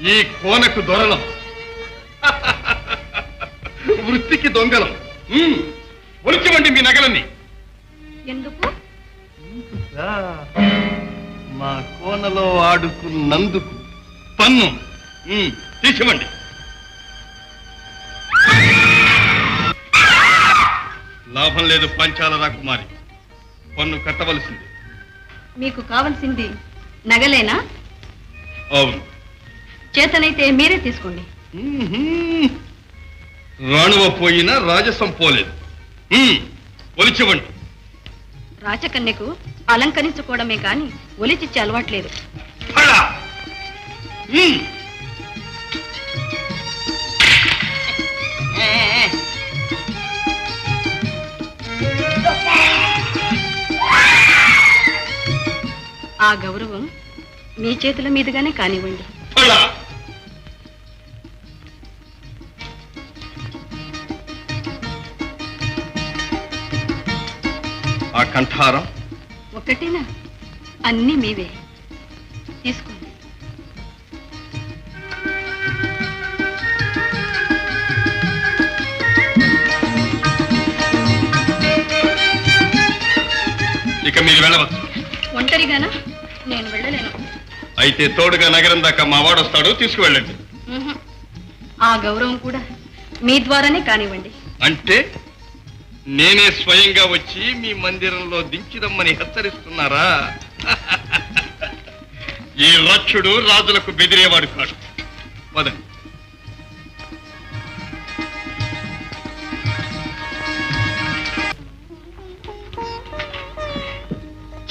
ఈ కోనకు దొరలం, వృత్తికి దొంగలం. ఒలిచివండి మీ నగలన్నీ. ఎందుకు? మా కోనలో ఆడుకున్నందుకు పన్ను తీసివ్వండి. లాభం లేదు పంచాల రాకుమారి, పన్ను కట్టవలసింది. మీకు కావలసింది నగలేనా? అవును. చేతనైతే మీరే తీసుకోండి. రాణువ పోయినా రాజసం పోలేదు. ఒలిచివ్వండి. రాచకన్యకు అలంకరించుకోవడమే కాని ఒలిచిచ్చే అలవాట్లేదు. ఆ గౌరవం మీ చేతుల మీదుగానే కానివ్వండి. ఆ కంఠారం ఒక్కటేనా? అన్నీ మీవే, తీసుకోండి. ఇక మీరు వెళ్ళవచ్చు. ఒంటరిగానా? నేను వెళ్ళలేను. అయితే తోడుగా నగరం దాకా మా వాడొస్తాడు, తీసుకువెళ్ళండి. ఆ గౌరవం కూడా మీ ద్వారానే కానివ్వండి. అంటే నేనే స్వయంగా వచ్చి మీ మందిరంలో దించిరమ్మని హెచ్చరిస్తున్నారా? ఈ రక్షుడు రాజులకు బెదిరేవాడు కాడు. వదండి.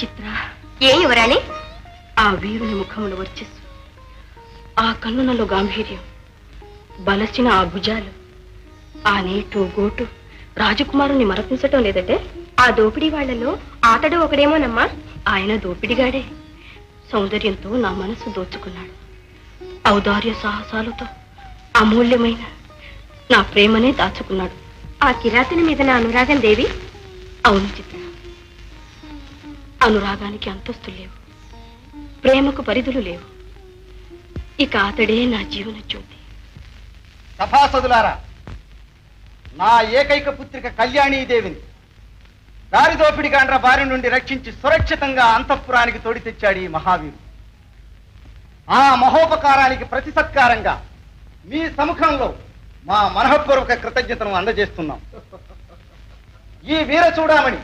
చిత్ర, ఏ యువరాణి? ఆ వీరుని ముఖములు వచ్చేసి, ఆ కన్నునలో గాంభీర్యం, బలసిన ఆ భుజాలు, ఆ నేటు గోటు రాజకుమారుని మరపించటం లేదంటే? ఆ దోపిడీ వాళ్లలో ఆతడు ఒకడేమోనమ్మా. ఆయన దోపిడిగాడే. సౌందర్యంతో నా మనసు దోచుకున్నాడు. ఔదార్య సాహసాలతో అమూల్యమైన నా ప్రేమనే దాచుకున్నాడు. ఆ కిరాతుని మీద నా అనురాగం దేవి. అవును చిత్ర, అనురాగానికి అంతస్తులు లేవు, ప్రేమకు పరిధులు లేవు. ఇక అతడే నా జీవన జ్యోతి. సభాసదులారా, నా ఏకైక పుత్రిక కళ్యాణీదేవిని దారిదోపిడి గాండ్ర బారి నుండి రక్షించి సురక్షితంగా అంతఃపురానికి తోడి తెచ్చాడు ఈ మహావీరు. ఆ మహోపకారానికి ప్రతి సత్కారంగా మీ సముఖంలో మా మనఃపూర్వక కృతజ్ఞతను అందజేస్తున్నాం. ఈ వీర చూడామణి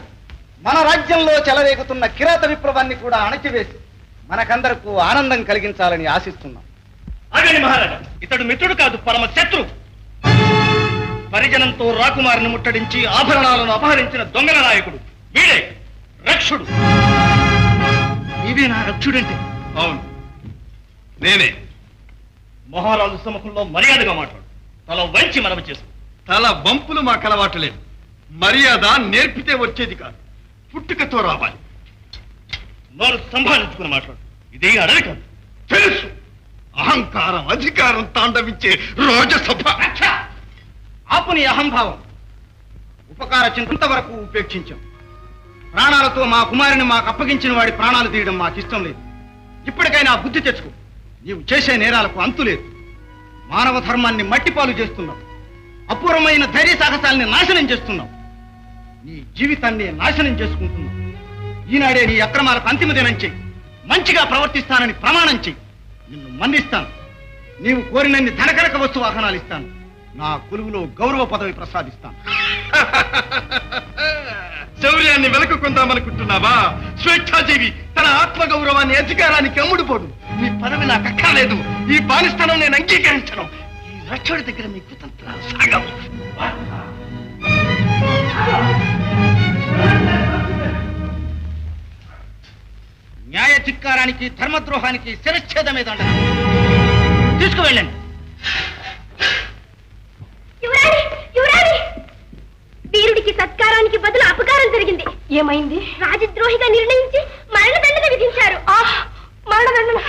మన రాజ్యంలో చెలరేగుతున్న కిరాత విప్లవాన్ని కూడా అణచివేసి మనకందరకు ఆనందం కలిగించాలని ఆశిస్తున్నాం. ఆగండి మహారాజా, ఇతడు మిత్రుడు కాదు, పరమ శత్రు. పరిజనంతో రాకుమారిని ముట్టడించి ఆభరణాలను అపహరించిన దొంగల నాయకుడు వీడే రక్షుడు. ఇదే నా రక్షుడంటే? అవును, నేనే. మహారాజు సముఖంలో మర్యాదగా మాట్లాడు. తల వంచి మనవి చేసు. తల వంపులు మాకు అలవాటులేదు. మర్యాద నేర్పితే వచ్చేది కాదు, పుట్టుకతో రావాలి. నోరు సంభాళించుకుని మాట్లాడు. ఇదే అడవి కాదు. తెలుసు, అహంకారం అధికారం తాండవించే రాజసభ. ఆపుని అహంభావం. ఉపకార చింత వరకు ఉపేక్షించాం. ప్రాణాలతో మా కుమారుని మాకు అప్పగించిన వాడి ప్రాణాలు తీయడం మాకు ఇష్టం లేదు. ఇప్పటికైనా బుద్ధి తెచ్చుకో. నీవు చేసే నేరాలకు అంతు లేదు. మానవ ధర్మాన్ని మట్టిపాలు చేస్తున్నావు. అపూర్వమైన ధైర్య సాహసాల్ని నాశనం చేస్తున్నావు. నీ జీవితాన్ని నాశనం చేసుకుంటున్నావు. ఈనాడే నీ అక్రమాలకు అంతిమ దినం చెయ్యి. మంచిగా ప్రవర్తిస్తానని ప్రమాణం చెయ్యి. నిన్ను మన్నిస్తాను. నీవు కోరినన్ని ధనకనక వస్తు వాహనాలు ఇస్తాను. నా కొలువులో గౌరవ పదవి ప్రసాదిస్తాను. శౌర్యాన్ని వెలకుందామనుకుంటున్నావా? స్వేచ్ఛాజీవి తన ఆత్మగౌరవాన్ని అధికారానికి అమ్ముడుపోడు. నీ పదవి నాకు అక్కర్లేదు. ఈ బానిస్థానం నేను అంగీకరించను. ఈ రక్షుడి దగ్గర మీ కుతంత్రాలు సాగవు. న్యాయ చిక్కారానికి ధర్మద్రోహానికి శిరచ్ఛేదమే దండన. తీసుకువెళ్ళండి. వీరుడికి సత్కారానికి బదులు అపకారం జరిగింది. ఏమైంది? రాజద్రోహిగా నిర్ణయించి మరణదండన విధించారు. మరణదండన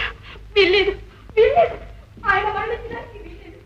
వీల్లేదు, వీల్లేదు. ఆయన మరణించడానికి వీల్లేదు.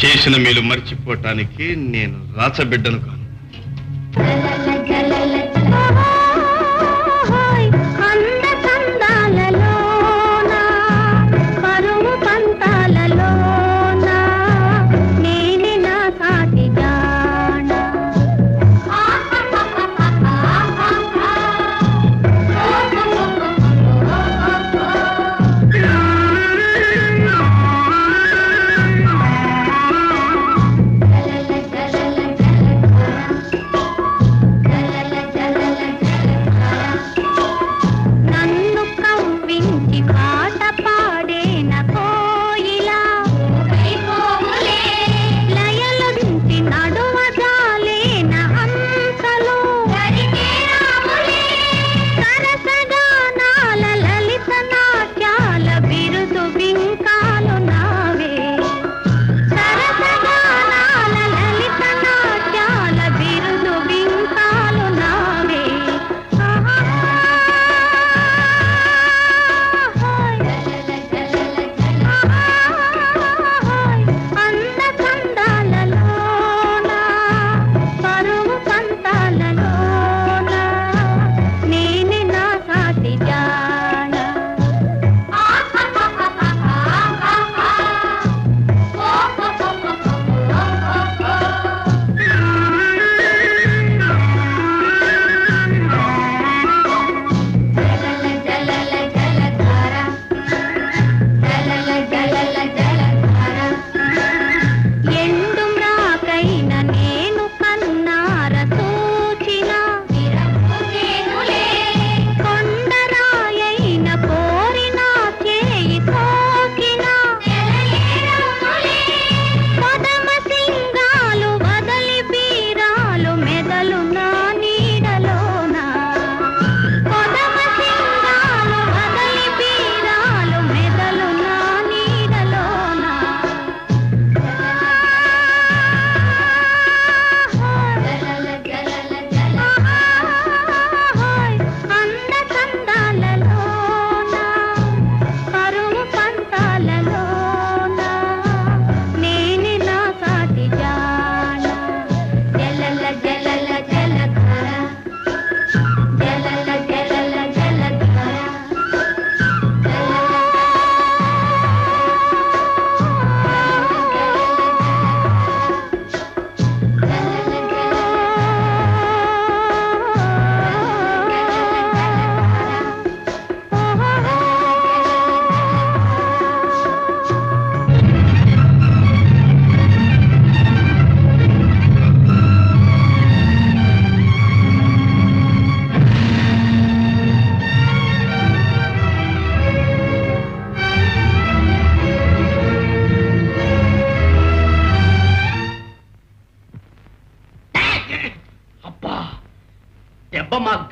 చేసిన మేలు మర్చిపోవటానికి నేను రాచబిడ్డను కాను.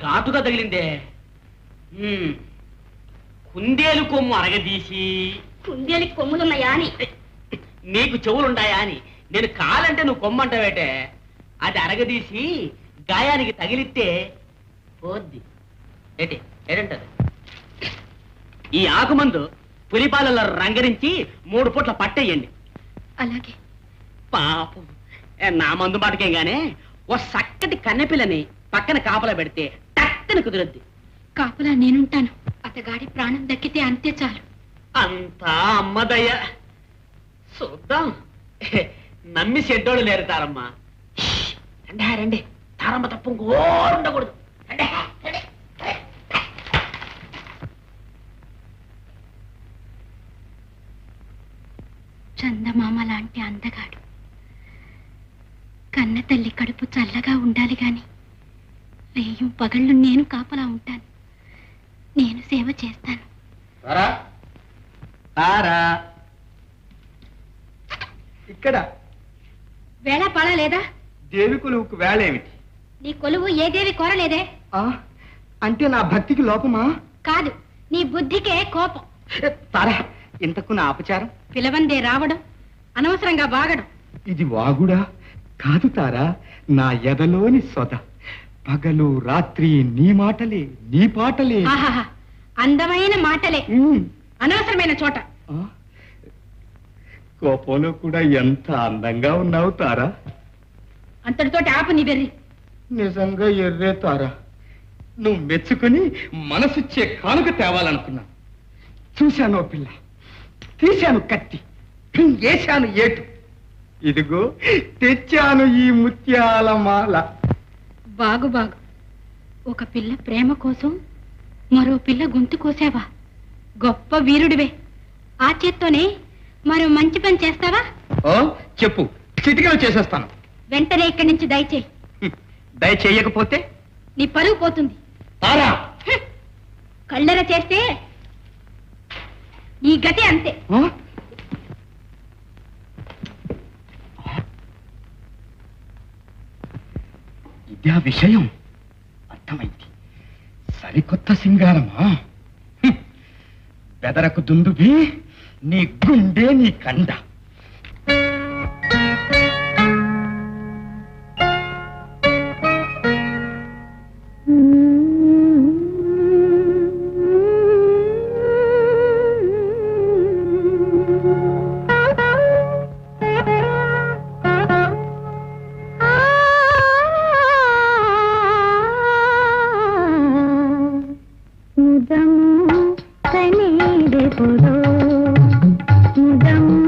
ఘాటుగా తగిలిందే. కుందేలు కొమ్ము అరగదీసి. కుందేలు కొమ్ములున్నాయా అని? నీకు చెవులుంటాయా అని. నేను కాలంటే నువ్వు కొమ్మంటావేటే. అది అరగదీసి గాయానికి తగిలిస్తే పోద్ది. ఏంటంటది? ఈ ఆకుమందు పులిపాలలో రంగరించి 3 పూట్ల పట్టేయండి. అలాగే. పాపం నా మందు బాటకేం గానే ఓ చక్కటి కన్నెపిల్లని పక్కన కాపలా పెడితే టక్కన కుదురద్ది. కాపలా నేనుంటాను. అతగాడి ప్రాణం దక్కితే అంతే చాలు. అంతా అమ్మదయ్య. చూద్దాం. నమ్మి చెడ్డోళ్ళు లేరు తారమ్మ. రండి రండి. తారమ్మ తప్పు ఉండకూడదు. చందమామ లాంటి అందగాడు కన్న తల్లి కడుపు చల్లగా ఉండాలి గాని రేయం పగళ్ళు నేను కాపలా ఉంటాను. నేను సేవ చేస్తాను. ఇక్కడ వేళ పడలేదా? దేవి కొలువుకు వేళేమిటి? నీ కొలువు ఏ దేవి కోరలేదే. అంటే నా భక్తికి లోపమా? కాదు, నీ బుద్ధికే కోపం. తారా, ఇంతకు నా అపచారం? పిలవందే రావడం, అనవసరంగా వాగడం. ఇది వాగుడా కాదు తారా, నా ఎదలోని సొద. పగలు రాత్రి నీ మాటలే, నీ పాటలే. అందమైన మాటలే, అనవసరమైన చోట. కోపంలో కూడా ఎంత అందంగా ఉన్నావు తారా. అంతటితోటి ఆపు నీ వెర్రి. నిజంగా ఎర్రే తారా. నువ్వు మెచ్చుకుని మనసిచ్చే కానుక తేవాలనుకున్నా. చూశాను పిల్ల, తీశాను కత్తి, వేశాను ఏటు, ఇదిగో తెచ్చాను ఈ ముత్యాల మాల. బాగు బాగు, ఒక పిల్ల ప్రేమ కోసం మరో పిల్ల గొంతు కోసావా? గొప్ప వీరుడివే. ఆ చేత్తోనే మరో మంచి పని చేస్తావా? ఓ చెప్పు, చిటికలో చేసేస్తాను. వెంటనే ఇక్కడి నుంచి దయచేయి. దయచేయకపోతే నీ పరువు పోతుంది. తారా, కళ్ళెర చేస్తే ఈ గతి అంతే. ఇదే విషయం. అర్థమైంది. సరికొత్త సింగారమా? బెదరకు దుందుబి, నీ గుండె నీ కండ. ముదము కనీడెపురో ముదము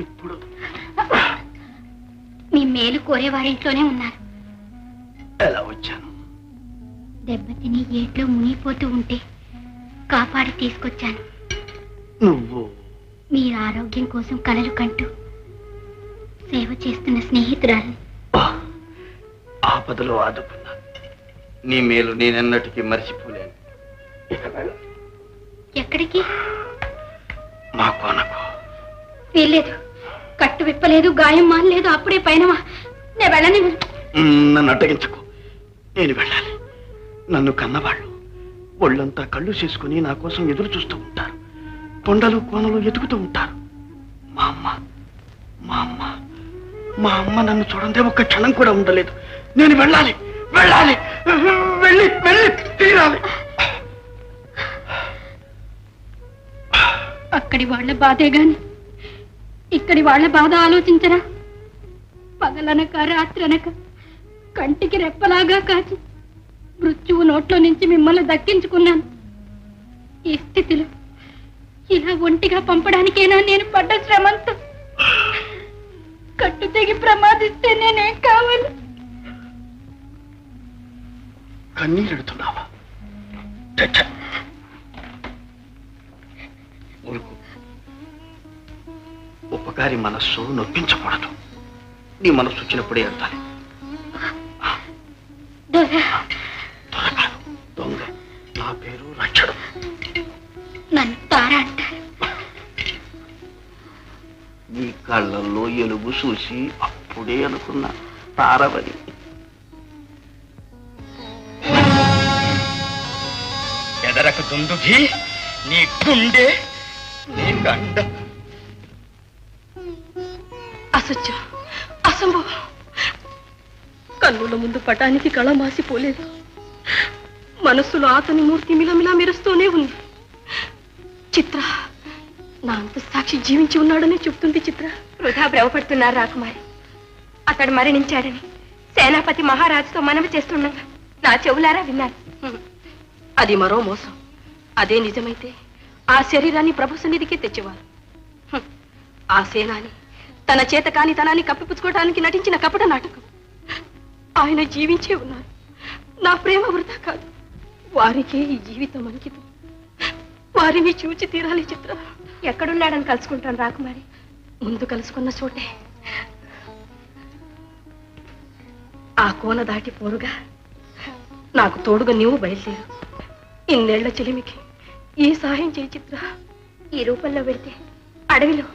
ఇప్పుడు మీ మేలు కోరేవారింట్లోనే ఉన్నారు. ఎలా వచ్చాను? దెబ్బతిని ఏట్లో మునిగిపోతూ ఉంటే కాపాడి తీసుకొచ్చాను. నువ్వు మీరు ఆరోగ్యం కోసం కలలు కంటూ సేవ చేస్తున్న స్నేహితురాలు. ఆపదలో ఆదుకున్నా. నీ మేలు నేనెన్నటికీ మర్చిపోలేను. ఇక వెళ్ళు. ఎక్కడికి? మా కోనకు. వీల్లేదు. కట్టు విప్పలేదు, గాయం మానలేదు, అప్పుడే పైనమా. నేను వెళ్ళని. నన్ను అడ్డగించకు. నేను వెళ్ళాలి. నన్ను కన్నవాళ్ళు ఒళ్ళంతా కళ్ళు చేసుకుని నా కోసం ఎదురు చూస్తూ ఉంటారు. కొండలు కోనలు ఎదుగుతూ ఉంటారు. మా అమ్మ నన్ను చూడందే ఒక్క క్షణం కూడా ఉండలేదు. నేను వెళ్ళాలి, వెళ్ళాలి, వెళ్ళి వెళ్ళి తీరాలి. అక్కడి వాళ్ళ బాధే గాని ఇక్కడి వాళ్ళ బాధ ఆలోచించరా? పగలనక రాత్రనక కంటికి రెప్పలాగా కాచి మృత్యువు నోట్లో నుంచి మిమ్మల్ని దక్కించుకున్నాను. ఈ స్థితిలో ఇలా ఒంటిగా పంపడానికేనా నేను పడ్డ శ్రమంతా? కట్టు తెగి ప్రమాదిస్తే నేనేం కావాలి? కన్నీరెడుతున్నావా? ఊరుకు. ఉపకారి మనస్సు నొప్పించకూడదు. నీ మనస్సు వచ్చినప్పుడే ఎడతాలి. దొంగ. నా పేరు రక్షడు. నన్ను తారా అంటారు. నీ కళ్ళల్లో ఎలుగు చూసి అప్పుడే అనుకున్నా తారవని. ఎదరకు దుందుకి నీ గుండె నీ గండ. అసత్యం, అసంభవం. కన్నుల ముందు పటానికి కళ మాసిపోలేదు. మనస్సులో అతని మూర్తి మిలమిలా మెరుస్తూనే ఉంది. చిత్ర నా అంత సాక్షి జీవించి ఉన్నాడని చెప్తుంది. చిత్ర వృధా భ్రమపడుతున్నారు రాకుమారి. అతడు మరణించాడని సేనాపతి మహారాజుతో మనవి చేస్తుండగా నా చెవులారా విన్నాను. అది మరో మోసం. అదే నిజమైతే ఆ శరీరాన్ని ప్రభు సన్నిధికి తెచ్చేవారు. ఆ సేనాని తన చేత కాని తనాన్ని కప్పిపుచ్చుకోవడానికి నటించిన కపట నాటకం. ఆయన జీవించే ఉన్నారు. నా ప్రేమ వృధా కాదు. వారికే ఈ జీవితం అంకితం. వారిని చూచి తీరాలి. చిత్ర ఎక్కడున్నాడని కలుసుకుంటాను రాకుమారి. ముందు కలుసుకున్న చోటే. ఆ కోన దాటి పోరుగా నాకు తోడుగా నీవు బయలుదేరు. ఇన్నేళ్ల చెలిమికి ఈ సహాయం చేయి చిత్ర. ఈ రూపంలో వెళితే అడవిలో.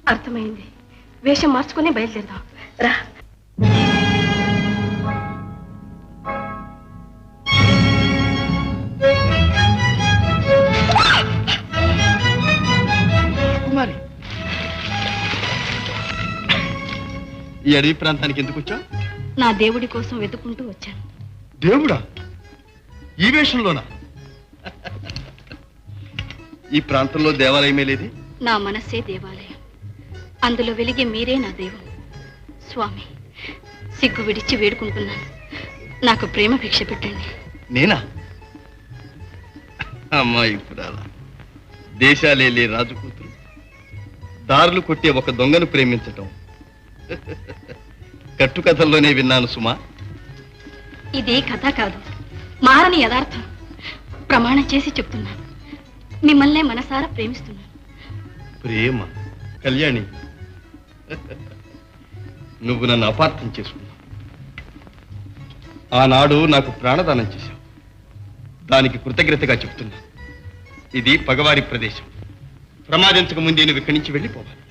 అర్థమైంది. వేషం మార్చుకునే బయలుదేరదాం. రా. కుమారి, ఈ అడవి ప్రాంతానికి ఎందుకు వచ్చా? నా దేవుడి కోసం వెతుక్కుంటూ వచ్చాను. దేవుడా? ఈ వేషంలోనా? ఈ ప్రాంతంలో దేవాలయమే లేదే? నా మనస్సే దేవాలయం. అందులో వెలిగే మీరే నా దైవం. స్వామి, సిగ్గు విడిచి వేడుకుంటున్నాను. నాకు ప్రేమ భిక్ష పెట్టండి. నేనా? అమ్మాయి పురాల దేశాలేలే రాజు కూతురు దారులు కొట్టే ఒక దొంగను ప్రేమించటం కట్టుకథల్లోనే విన్నాను సుమా. ఇదే కథ కాదు, మారని యథార్థం. ప్రమాణం చేసి చెప్తున్నాను. మిమ్మల్నే మనసారా ప్రేమిస్తున్నాను. ప్రేమ? కళ్యాణి, నువ్వు నన్ను అపార్థం చేసుకున్నావు. ఆనాడు నాకు ప్రాణదానం చేశావు. దానికి కృతజ్ఞతగా చెప్తున్నా. ఇది పగవారి ప్రదేశం. ప్రమాదించక ముందే నువ్వు ఇక్కడి నుంచి వెళ్ళిపోవాలి.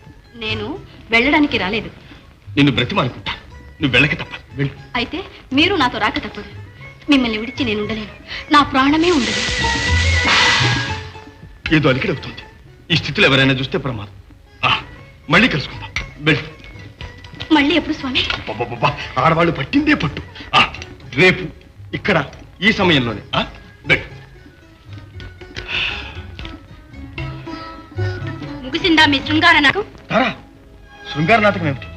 నేను వెళ్ళడానికి రాలేదు. నిన్ను బ్రతిమాలుకుంటా. నువ్వు వెళ్ళక తప్పదు. వెళ్ళు. అయితే మీరు నాతో రాక తప్పదు. మిమ్మల్ని విడిచి నేను ఉండలేను. నా ప్రాణమే ఉండదు. ఏదో అలికిడవుతుంది. ఈ స్థితిలో ఎవరైనా చూస్తే ప్రమాదం. మళ్ళీ కలుసుకుందాం. వెళ్ళు. మళ్ళీ ఎప్పుడు స్వామి? అబ్బబ్బబ్బా, ఆడవాళ్ళు పట్టిందే పట్టు. రేపు ఇక్కడ ఈ సమయంలోనే. వెళ్ళు. ముగిసిందా మీ శృంగార నాటకం? తారా, శృంగార నాటకం ఏమిటి?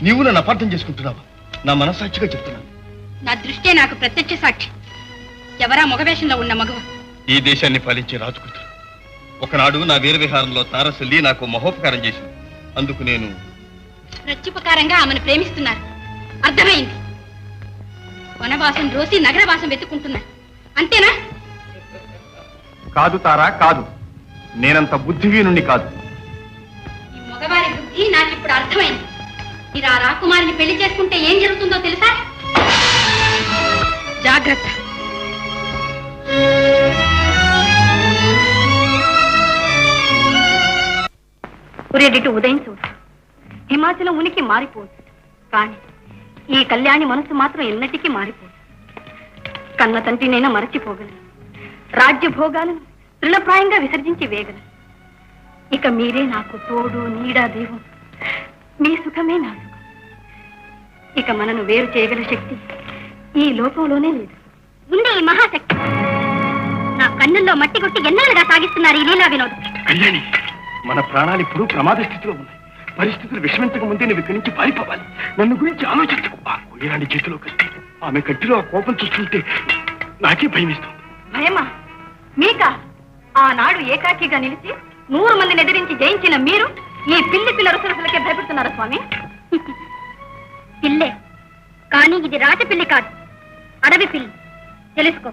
నీవు నన్ను అపార్థం చేసుకుంటున్నావా? నా మనస్సాక్షిగా చెప్తున్నాను. నా దృష్టే నాకు ప్రత్యక్ష సాక్షి. ఎవరా మగవేషంలో ఉన్న మగవ? ఈ దేశాన్ని పాలించే రాజుకూతురు. ఒకనాడు నా వీర విహారంలో తారసల్లి నాకు మహోపకారం చేసింది. అందుకు నేను ప్రత్యుపకారంగా ఆమెను ప్రేమిస్తున్నారు. అర్థమైంది. వనవాసం రోసి నగరవాసం వెతుక్కుంటున్నారు. అంతేనా? కాదు తారా, కాదు. నేనంత బుద్ధిహీనుణ్ణి కాదు. ఈ మగవారి బుద్ధి నాకు ఇప్పుడు అర్థమైంది. మీరు ఆ రాకుమారిని పెళ్లి చేసుకుంటే ఏం జరుగుతుందో తెలుసా? జాగ్రత్త. సూర్యుడిటు ఉదయించవచ్చు, హిమాచలం ఉనికి మారిపోవచ్చు, కానీ ఈ కళ్యాణి మనసు మాత్రం ఎన్నటికీ మారిపోదు. కన్న తండ్రినైనా మరచిపోగలను, రాజ్య భోగాలను తృణప్రాయంగా విసర్జించి వేగలను. ఇక మీరే నాకు తోడు నీడా దేవం, మీ సుఖమే నా సుఖం. ఇక మనను వేరు చేయగల శక్తి ఈ లోకంలోనే లేదు. ఉంది ఈ మహాశక్తి. నా కన్నుల్లో మట్టి కొట్టి ఎన్నాళ్ళుగా సాగిస్తున్నారు ఈ లీలా వినోదం. కళ్యాణి, మన ప్రాణాలు ఇప్పుడు ప్రమాద స్థితిలో ఉన్నాయి. పరిస్థితులు విషమించక ముందే నువ్వు ఇక్కడి నుంచి పారిపోవాలి. నన్ను గురించి ఆలోచించకు. కొయ్యరాని చేతిలో కట్టి ఆమె కట్టిలో ఆ కోపం చూస్తుంటే నాకే భయమిస్తుంది. భయమా మీకా? ఆనాడు ఏకాకిగా నిలిచి 100 మందిని ఎదిరించి జయించిన మీరు ఈ పిల్లి పిల్ల రుసరుసలకే భయపడుతున్నారా స్వామి? పిల్లే, కానీ ఇది రాజపిల్లి కాదు, అడవి పిల్లి. తెలుసుకో.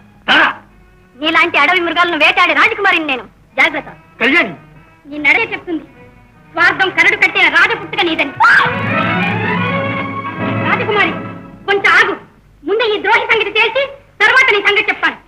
నీలాంటి అడవి మృగాలను వేటాడే రాజకుమారిని నేను. జాగ్రత్త. కళ్యాణి, నీ నడే చెప్తుంది. స్వార్థం కరడు కట్టిన రాజపుట్టుక నీదని. రాజకుమారి, కొంచెం ఆగు. ముందు ఈ ద్రోహి సంగతి తేల్చి తర్వాత నీ సంగతి చెప్తాను.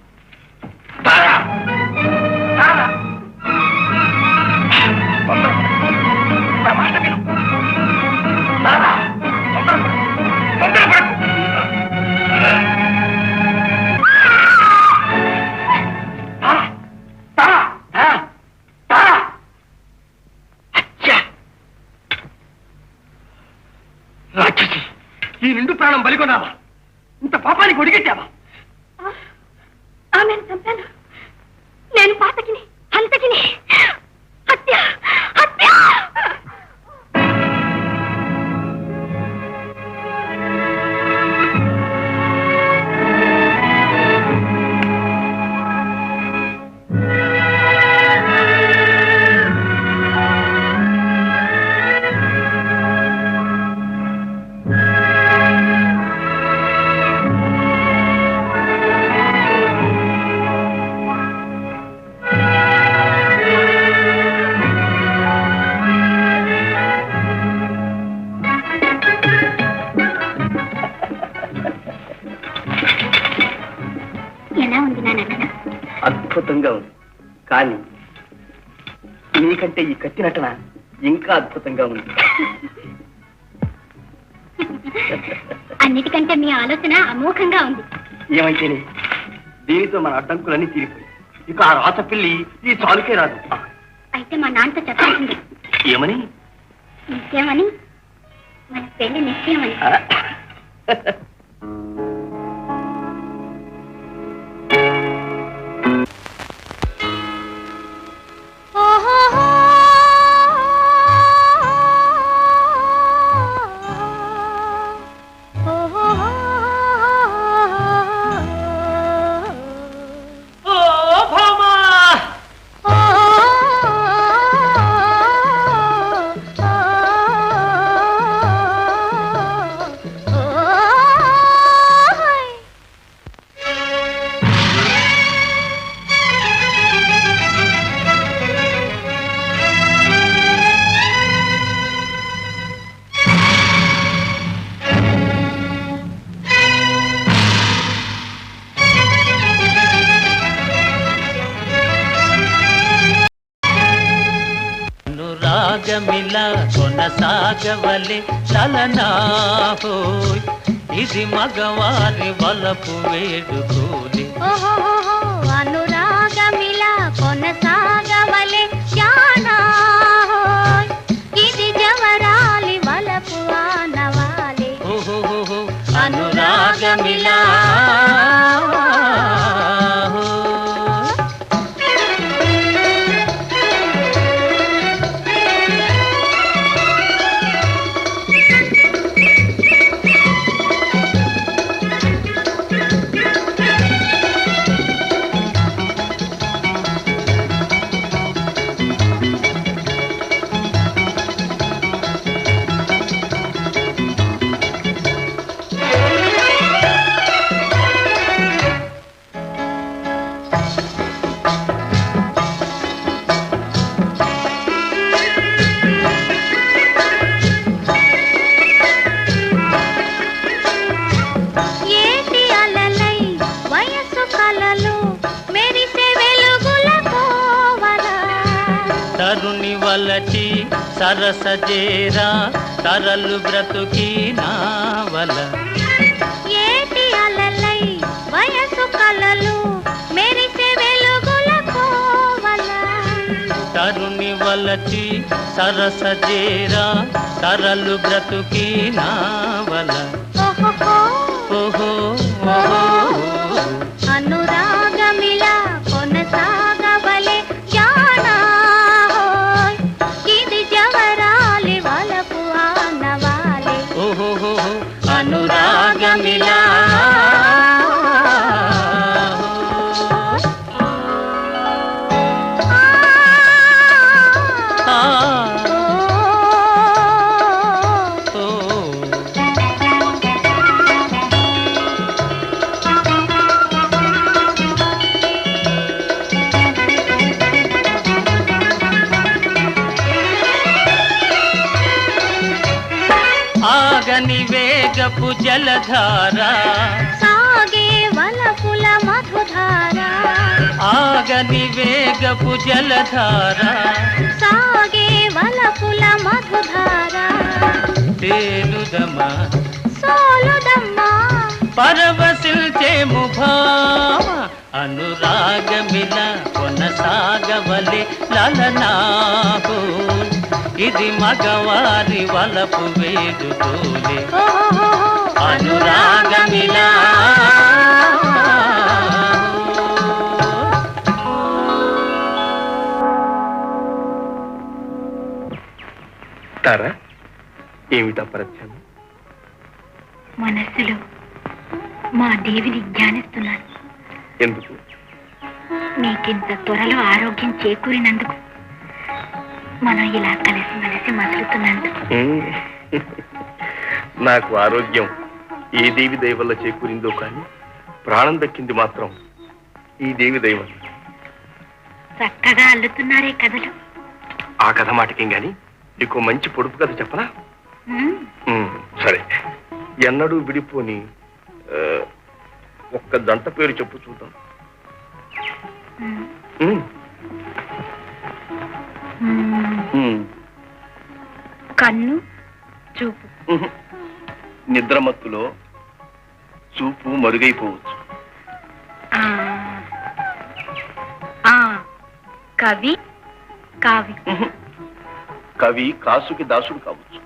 రాక్షసి, ఈ నిండు ప్రాణం బలికొన్నావా? ఇంత పాపానికి ఒడిగెట్టావా? ఆమెను చంపాను. నేను పాతకిని, హంతకిని. హత్య, హత్య. ఎలా ఉంది నా నటన? అద్భుతంగా ఉంది. కానీ నీకంటే ఈ కత్తి నటన ఇంకా అద్భుతంగా ఉంది. అన్నిటికంటే మీ ఆలోచన అమోఘంగా ఉంది. ఏమైతేనే దీనితో మన అడ్డంకులన్నీ తీరిపోయి ఇక ఆ రాత పిల్లి ఈ చాలుకే రాదు. అయితే మా నాన్నతో చెప్పాల్సింది. ఏమని? నిశ్చయమని, మన పెళ్లి నిశ్చయమని. రాగమిలా కొనసాగవలే చలనాహోయ్, ఇది మగవారి వలపు వేడుకోలే. అనురాగమిలా కొనసాగవలే జానాహోయ్, ఇది జవరాలి వలపు ఆనవాలే. ఓహో అనురాగమిలా సరసజేరా తరలు బ్రతుకి నావల ఏటి అలలై వయసు కలలు మెరిసే వెలుగుల కోవల తరుణి వలచి సరసజేరా తరలు బ్రతుకి నావల ఓహో ఓహో అనురాగమిలా కొనసాగవలే జానా ఇది జవరాలి వలపు ఆనవాలే ఓహో అనురాగమిలా ఆగని వేగపు జలధార సాగే వలపుల మధుధార ఆగని వేగపు జలధార సాగే వలపుల మధుధార తేలుదమా సోలుదమ్మా పరవశిల్చేము భావ అనురాగమిల కొనసాగవలే లలనాహో ఇది మగవారి వలపు వేడుకోలే అనురాగమిలా తారా ఏమిటా పరిచయం? మనస్సులో మా దేవిని ధ్యానిస్తున్నాను. ఎందుకు? నీకింత త్వరలో ఆరోగ్యం చేకూరినందుకు, మనం ఇలా కలిసి మసులుతున్నందుకు. నాకు ఆరోగ్యం ఏ దేవి దయ వల్ల చేకూరిందో కానీ ప్రాణం దక్కింది మాత్రం ఈ దేవి దయ వల్ల. చక్కగా అల్లుతున్నారే కథలు. ఆ కథ మాటకేం గాని నీకు మంచి పొడుపు కథ చెప్పనా? సరే, ఎన్నడూ విడిపోని ఒక్క జంట పేరు చెప్పు చూద్దాం. కన్ను చూపు. నిద్రమత్తులో చూపు మరుగైపోవచ్చు. కవి కావి. కవి కాసుకి దాసుడు కావచ్చు.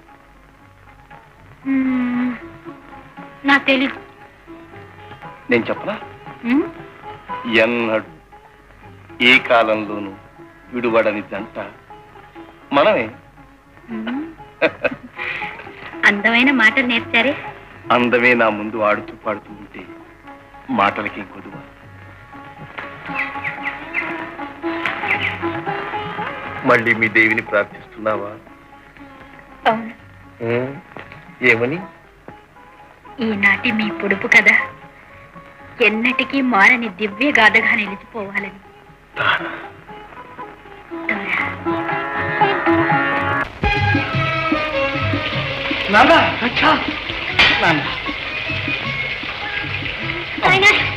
నా తెలీదు. నేను చెప్పనా? ఎన్నడు ఏ కాలంలోనూ విడువడని జంట మనమే. అందమైన మాటలు నేర్చారే. అందమే నా ముందు ఆడుతూ పాడుతూ ఉంటే మాటలకి కొదువ. మళ్ళీ మీ దేవిని ప్రార్థిస్తున్నావా? అవును. ఏమని? ఈనాటి మీ పొడుపు కదా ఎన్నటికీ మారని దివ్య గాథగా నిలిచిపోవాలని.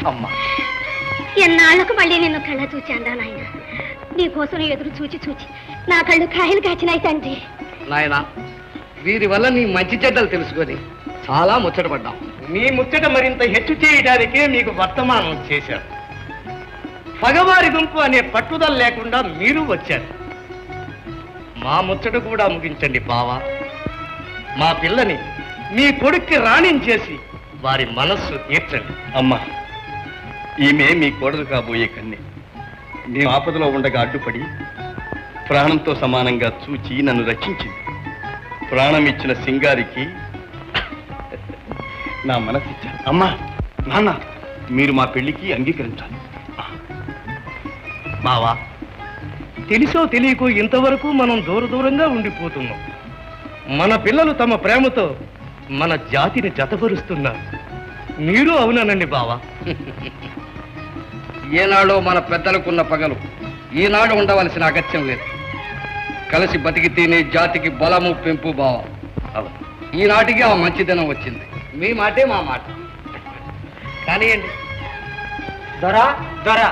అమ్మా, ఎన్నాళ్లకు మళ్ళీ నిన్ను కళ్ళ చూచాందా నాయన. నీకోసం ఎదురు చూచి చూచి నా కళ్ళు కాయలు కాచినాయి తండ్రి. నాయనా, వీరి వల్ల నీ మంచి చెడ్డలు తెలుసుకొని చాలా ముచ్చటపడ్డాం. మీ ముచ్చట మరింత హెచ్చు చేయడానికే మీకు వర్తమానం చేశారు. పగవారి గుంపు అనే పట్టుదల లేకుండా మీరు వచ్చారు. మా ముచ్చట కూడా ముగించండి బావా. మా పిల్లని మీ కొడుక్కి రాణించేసి వారి మనస్సు తీర్చండి. అమ్మా, ఈమె మీ కోడలు కాబోయే కన్నే. మేము ఆపదలో ఉండగా అడ్డుపడి ప్రాణంతో సమానంగా చూచి నన్ను రక్షించింది. ప్రాణం ఇచ్చిన సింగారికి నా మనసిచ్చాను. అమ్మా, నాన్న, మీరు మా పెళ్లికి అంగీకరించాలి. బావా, తెలిసో తెలియకో ఇంతవరకు మనం దూరంగా ఉండిపోతున్నాం. మన పిల్లలు తమ ప్రేమతో మన జాతిని జతపరుస్తున్నారు. మీరు అవునానండి బావా. ఏనాడో మన పెద్దలకున్న పగలు ఈనాడు ఉండవలసిన అగత్యం లేదు. కలిసి బతికితేనే జాతికి బలము పెంపు బావ. ఈనాటికి ఆ మంచిదనం వచ్చింది. మీ మాటే మా మాట. కానివ్వండి. దొరా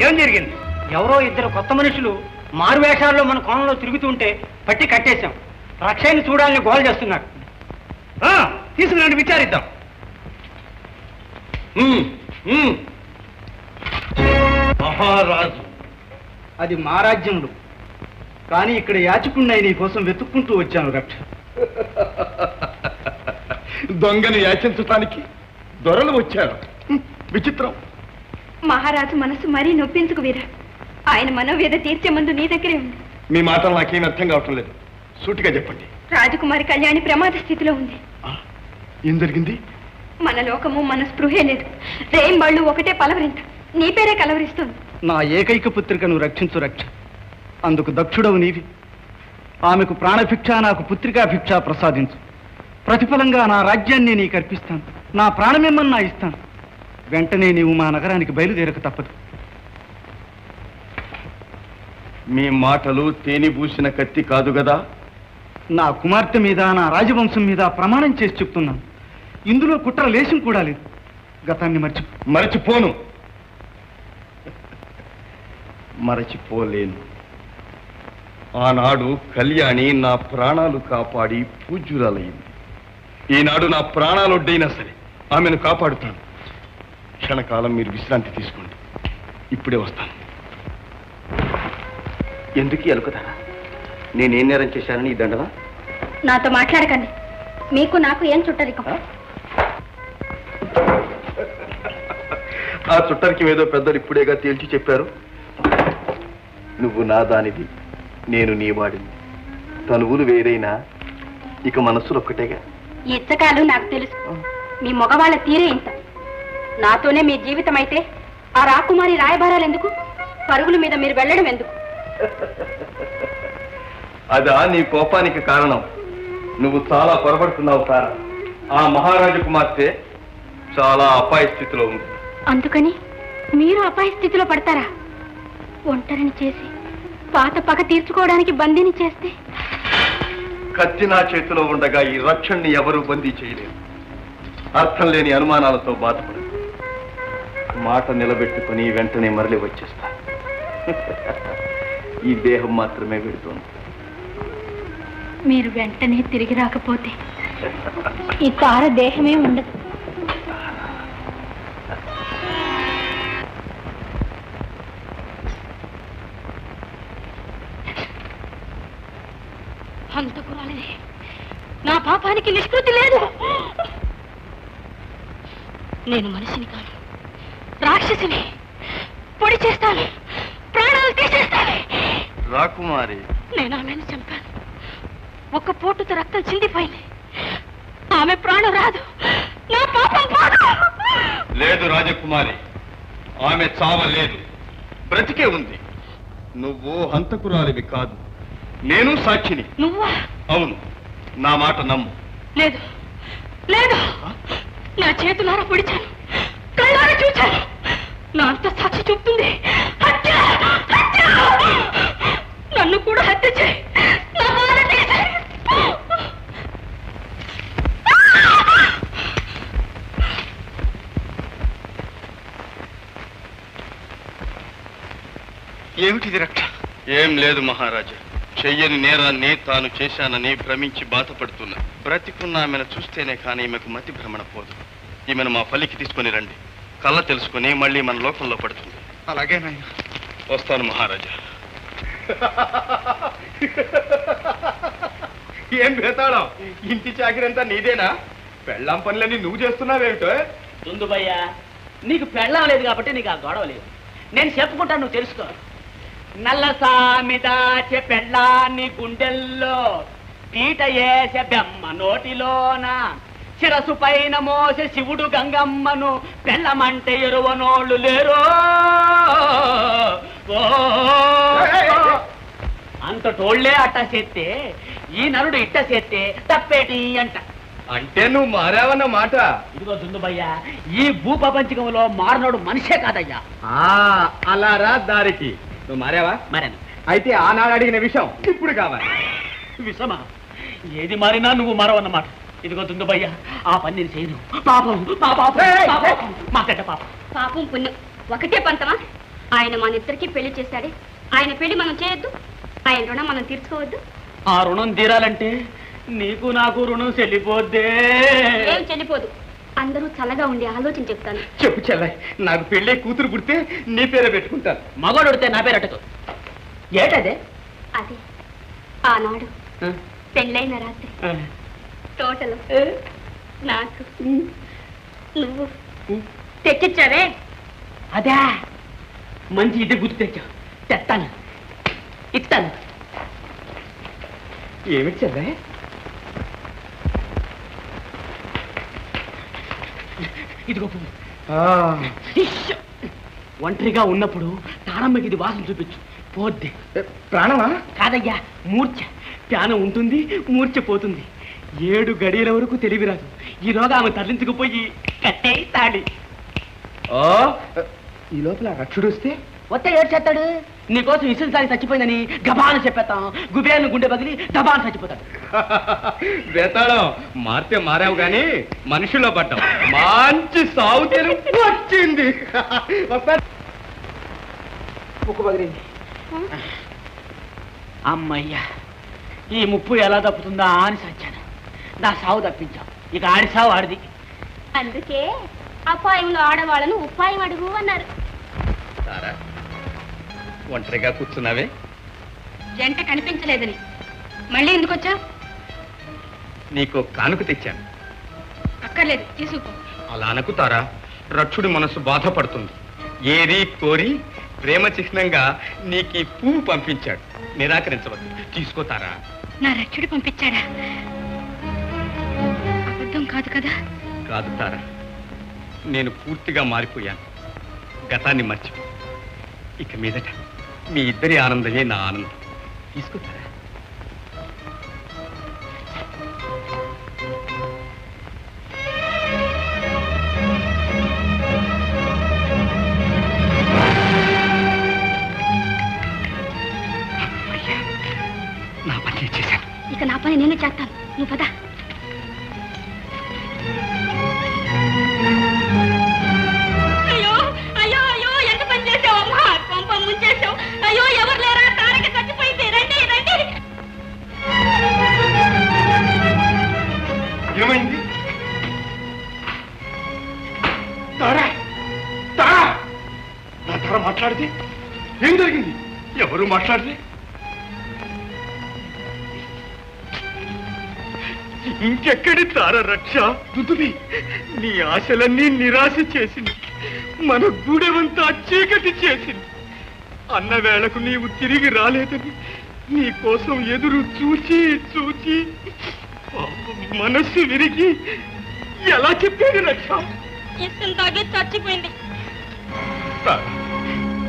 ఏం జరిగింది? ఎవరో ఇద్దరు కొత్త మనుషులు మారువేషాల్లో మన కోణంలో తిరుగుతుంటే పట్టి కట్టేశాం. రక్షయ్యని చూడాలని గోల్ చేస్తున్నాడు. తీసుకురండి, విచారిద్దాం. మహారాజు, అది మా రాజ్యములు, కానీ ఇక్కడ యాచకుడినై నీ కోసం వెతుక్కుంటూ వచ్చాను రక్ష. దొంగను యాచించటానికి దొరలు వచ్చారు. విచిత్రం. మహారాజు మనసు మరీ నొప్పించుకు వీరా. ఆయన మనోవేద తీర్చే ముందు నీ దగ్గరే ఉంది. మీ మాటలు నాకేం అర్థం కావటం లేదు. సూటిగా చెప్పండి. రాజకుమారి కళ్యాణి ప్రమాద స్థితిలో ఉంది. ఏం జరిగింది? మన లోకము మన స్పృహే లేదు. రేయింబళ్ళు ఒకటే పలవరింత. నీ పేరే కలవరిస్తుంది. నా ఏకైక పుత్రికను రక్షించు రక్ష. అందుకు దక్షుడవు నీవి. ఆమెకు ప్రాణభిక్ష, నాకు పుత్రికా భిక్ష ప్రసాదించు. ప్రతిఫలంగా నా రాజ్యాన్ని నీకు అర్పిస్తాను. నా ప్రాణమేమన్నా ఇస్తాను. వెంటనే నీవు మా నగరానికి బయలుదేరక తప్పదు. మీ మాటలు తేనె పూసిన కత్తి కాదు గదా? నా కుమార్తె మీద, నా రాజవంశం మీద ప్రమాణం చేసి చెప్తున్నాను. ఇందులో కుట్ర లేశం కూడా లేదు. గతాన్ని మరచిపోను. మరచిపోలేను. ఆనాడు కళ్యాణి నా ప్రాణాలు కాపాడి పూజ్యురాలయ్యింది. ఈనాడు నా ప్రాణాలొడ్డైనా సరే ఆమెను కాపాడుతాను. క్షణకాలం మీరు విశ్రాంతి తీసుకోండి. ఇప్పుడే వస్తాను. ఎందుకు అలుకుతారా? నేనేం నేరం చేశానని ఈ దండన? నాతో మాట్లాడకండి. మీకు నాకు ఏం చుట్టరికం? ఆ చుట్టరికి ఏదో పెద్దలు ఇప్పుడేగా తేల్చి చెప్పారు. నువ్వు నా దానివి, నేను నీ వాడిని. తనువులు వేరైనా ఇక మనస్సులు ఒక్కటేగా. ఈ ఇచ్చకాలు నాకు తెలుసు. మీ మగవాళ్ళ తీరే ఇంత. నాతోనే మీ జీవితం అయితే ఆ రాకుమారి రాయబారాలు ఎందుకు? పరుగుల మీద మీరు వెళ్ళడం ఎందుకు? అదా నీ కోపానికి కారణం? నువ్వు చాలా పొరపడుతున్నావు సార్. ఆ మహారాజు కుమార్తె చాలా అపాయ స్థితిలో ఉంది. అందుకని మీరు అపాయ స్థితిలో పడతారా? ఒంటరిని చేసి పాత పగ తీర్చుకోవడానికి బందీని చేస్తే? కత్తి నా చేతిలో ఉండగా ఈ రక్షణని ఎవరూ బందీ చేయలేరు. అర్థం లేని అనుమానాలతో బాధపడదు. మాట నిలబెట్టుకుని వెంటనే మరలి వచ్చేస్తా. ఈ దేహం మాత్రమే వెళుతోంది. మీరు వెంటనే తిరిగి రాకపోతే ఈ తార దేహమే ఉండదు. హంతకురాలిని. నా పాపానికి నిష్కృతి లేదు. నేను మనిషిని కాను, రాక్షసిని. పొడి చేస్తాను, ప్రాణాలు తీసేస్తాను. రాకుమారి, నేను ఆమెను చంపాను. ఒక్క పోటుతో రక్తం చిందిపోయింది. ఆమె ప్రాణం రాదు, నా పాపం పోదు. లేదు రాజకుమారి, ఆమె చావలేదు, బ్రతికే ఉంది. నువ్వు హంతకురాలివి కాదు, నేను సాక్షిని. నువ్వా? అవును, నా మాట నమ్ము. లేదు లేదు, నా చేతులారా పొడిచాను, కళ్ళారా చూచాను. నా అంత సాక్షి చూపుతుంది. హత్య హత్య! నన్ను కూడా హత్య చేయి. నా బాధ తీసేయ్. ఏమిటిది రక్ష? ఏం లేదు మహారాజా. చెయ్యని నేరాన్ని తాను చేశానని భ్రమించి బాధపడుతున్నా. బ్రతికున్న ఆమెను చూస్తేనే కానీ ఈమెకు మతి భ్రమణ పోదు. ఈమెను మా పల్లికి తీసుకుని రండి. కళ్ళ తెలుసుకుని మళ్ళీ మన లోకంలో పడుతుంది. అలాగే నాయన. వస్తాను మహారాజా. ఏం భేతాళం, ఇంటి చాకిరంతా నీదేనా? పెళ్ళాం పనులన్నీ నువ్వు చేస్తున్నావేమిటో? దుందుబయ్యా, నీకు పెళ్ళం లేదు కాబట్టి నీకు ఆ గొడవ లేదు. నేను చెప్పుకుంటాను, నువ్వు తెలుసుకో. నల్ల సామి దాచే పెళ్ళాన్ని గుండెల్లో, పీట వేసే బెమ్మ నోటిలోన, శిరసు పైన మోసే శివుడు గంగమ్మను పెళ్ళమంటే ఎరువనోళ్ళు లేరో. అంతటోళ్లే అట్ట చేస్తే ఈ నరుడు ఇట్ట చేస్తే తప్పేటి అంట. అంటే నువ్వు మారావన్న మాట. ఇదిగో దుందుబయ్యా, ఈ భూప్రపంచకంలో మారినోడు మనిషే కాదయ్యా. అలా రా దారికి. నువ్వు మారావా? మరేనా? అయితే ఆనాడు అడిగిన విషయం ఇప్పుడు కావాలి. విషమా? ఏది మారినా నువ్వు మారవన్నమాట. ఇదిగో దుందుబయ్యా, ఆ పని నేను చేయను. పాపం మా చెడ్డ పాపం. పాపం పుణ్యం ఒకటే పంతమా? ఆయన మా నిద్దరికి పెళ్లి చేశాడే, ఆయన పెళ్లి మనం చేయొద్దు, ఆయన రుణం మనం తీర్చుకోవద్దు. ఆ రుణం తీరాలంటే నీకు నాకు రుణం చెల్లిపోద్దే. ఏం చెల్లిపోదు. అందరూ చల్లగా ఉండి ఆలోచన చెప్తాను. చెప్పు చెల్లాయి, నాకు పెళ్ళే కూతురు పుడితే నీ పేరే పెట్టుకుంటాను. మగోడు ఉడితే నా పేరు అట్టదు. ఏటదే? అది ఆనాడు పెళ్ళైన రాత్రి తోటలో నాకు నువ్వు తెచ్చిచ్చావే అదే మంచి ఇది గుర్తు తెచ్చావు. తెస్తాను, ఇస్తాను. ఏమిటి చెల్లాయి? ఇదిగో పువ్వు. ఒంటరిగా ఉన్నప్పుడు తారమ్మకి ఇది వాసన చూపించు, పోద్ది. ప్రాణమా? కాదయ్యా, మూర్ఛ. ప్యానం ఉంటుంది, మూర్ఛ పోతుంది. 7 గడియల వరకు తెలివిరాదు. ఈలోగా ఆమె తరలించుకుపోయి కట్టే తాడి. ఓ, ఈ లోపల రక్షుడు వస్తే వస్తే ఏడు చేస్తాడు. నీకోసం ఇసులు తాగి చచ్చిపోయిందని గబాను చెప్పేస్తాం. గుబేను గుండె బదిలి దబాను చచ్చిపోతాడు. వేతాళం మారితే మారావు గాని మనుషుల్లో పడ్డావు. మంచి సాగు తెలుగు వచ్చింది. ముక్కు బదిలింది. అమ్మయ్యా, ఈ ముప్పు ఎలా తప్పుతుందా అని సచ్చాను. నా సావు తప్పించావు. ఇక ఆడి సావు ఆడిది. అందుకే అపాయంలో ఆడవాళ్ళను ఉపాయం అడుగు అన్నారు. సారా, ఒంటరిగా కూర్చున్నావే? జంట కనిపించలేదని. మళ్ళీ ఎందుకు వచ్చా? నీకు కానుక తెచ్చాను. అక్కర్లేదు, తీసుకో. అలా అనుకుతారా? రక్షుడి మనసు బాధపడుతుంది. ఏరి కోరి ప్రేమ చిహ్నంగా నీకు ఈ పువ్వు పంపించాడు. నిరాకరించవద్దు, తీసుకోతారా? నా రక్షుడు పంపించాడా? అబద్ధం కాదు కదా? కాదు తారా, నేను పూర్తిగా మారిపోయాను. గతాన్ని మర్చిపో. ఇక మీదట మీ ఇద్దరి ఆనందమే నా ఆనందం. తీసుకుంటారా? నా పని చేశాను. ఇక నా పని నేనే చేస్తాను. నువ్వు పద. అయ్యో అయ్యో అయ్యో, ఎంత పని చేసావమ్మా! పంప ముంచేసావు. అయ్యో, ఎవరు లేరా? తారక చచ్చిపోయింది. రండి రండి. ఏమైంది? తారా, తారా, నా తార మాట్లాడితే ఏం జరిగింది? ఎవరు మాట్లాడితే? ఇంకెక్కడి తార రక్ష? దుదుబి, నీ ఆశలన్నీ నిరాశ చేసింది. మన గూడెమంతా చీకటి చేసింది. అన్న వేళకు నీవు తిరిగి రాలేదని నీ కోసం ఎదురు చూచి చూచి మనస్సు విరిగి ఎలా చెప్పేది రక్ష? ఇష్టం తాగి చచ్చిపోయింది.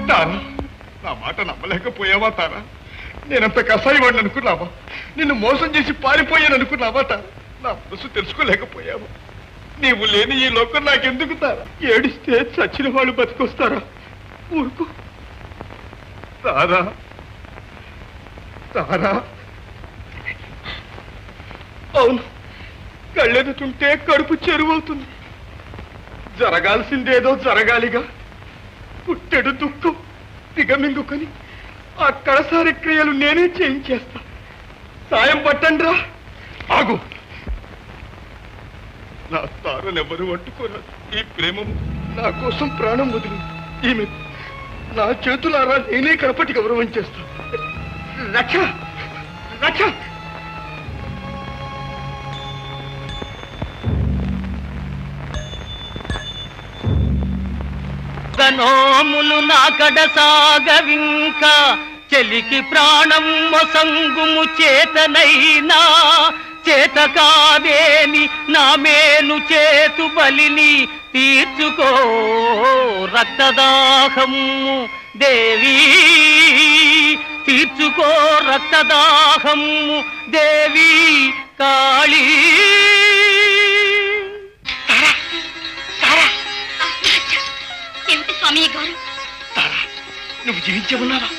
తారా, నా మాట నమ్మలేకపోయావా తారా? నేనంత కసాయివాడిని అనుకున్నావా? నిన్ను మోసం చేసి పారిపోయాను అనుకున్నావా తారా? నా మనసు తెలుసుకోలేకపోయావా? నీవు లేని ఈ లోకం నాకెందుకు తారా? ఏడిస్తే చచ్చిన వాళ్ళు బతికొస్తారా? ఊరుకో తారా, తారా. అవును, కళ్ళెదుటుంటే కడుపు చెరువవుతుంది. జరగాల్సిందేదో జరగాలిగా. పుట్టెడు దుఃఖం దిగమింగుకొని ఆ కడసారి క్రియలు నేనే చేయించేస్తా. సాయం పట్టండి రా. ఆగు, నా తారనెవరు అంటుకోరాదు. ఈ ప్రేమము నా కోసం ప్రాణం వదిలి ఈమె నా చేతులారా నేనే కడపటి గౌరవం చేస్తాను. రక్ష, రక్ష. నోములు నా కడ సాగవింక చెలికి ప్రాణం మొసంగుము చేతనైనా చేత కాదేని నా మేను చేతు బలిని తీర్చుకో రక్తదాహము దేవి, తీర్చుకో రక్తదాహము దేవి కాళీ. ఏమిటి స్వామి గారు? తారా, నువ్వు జీవించే ఉన్నావా?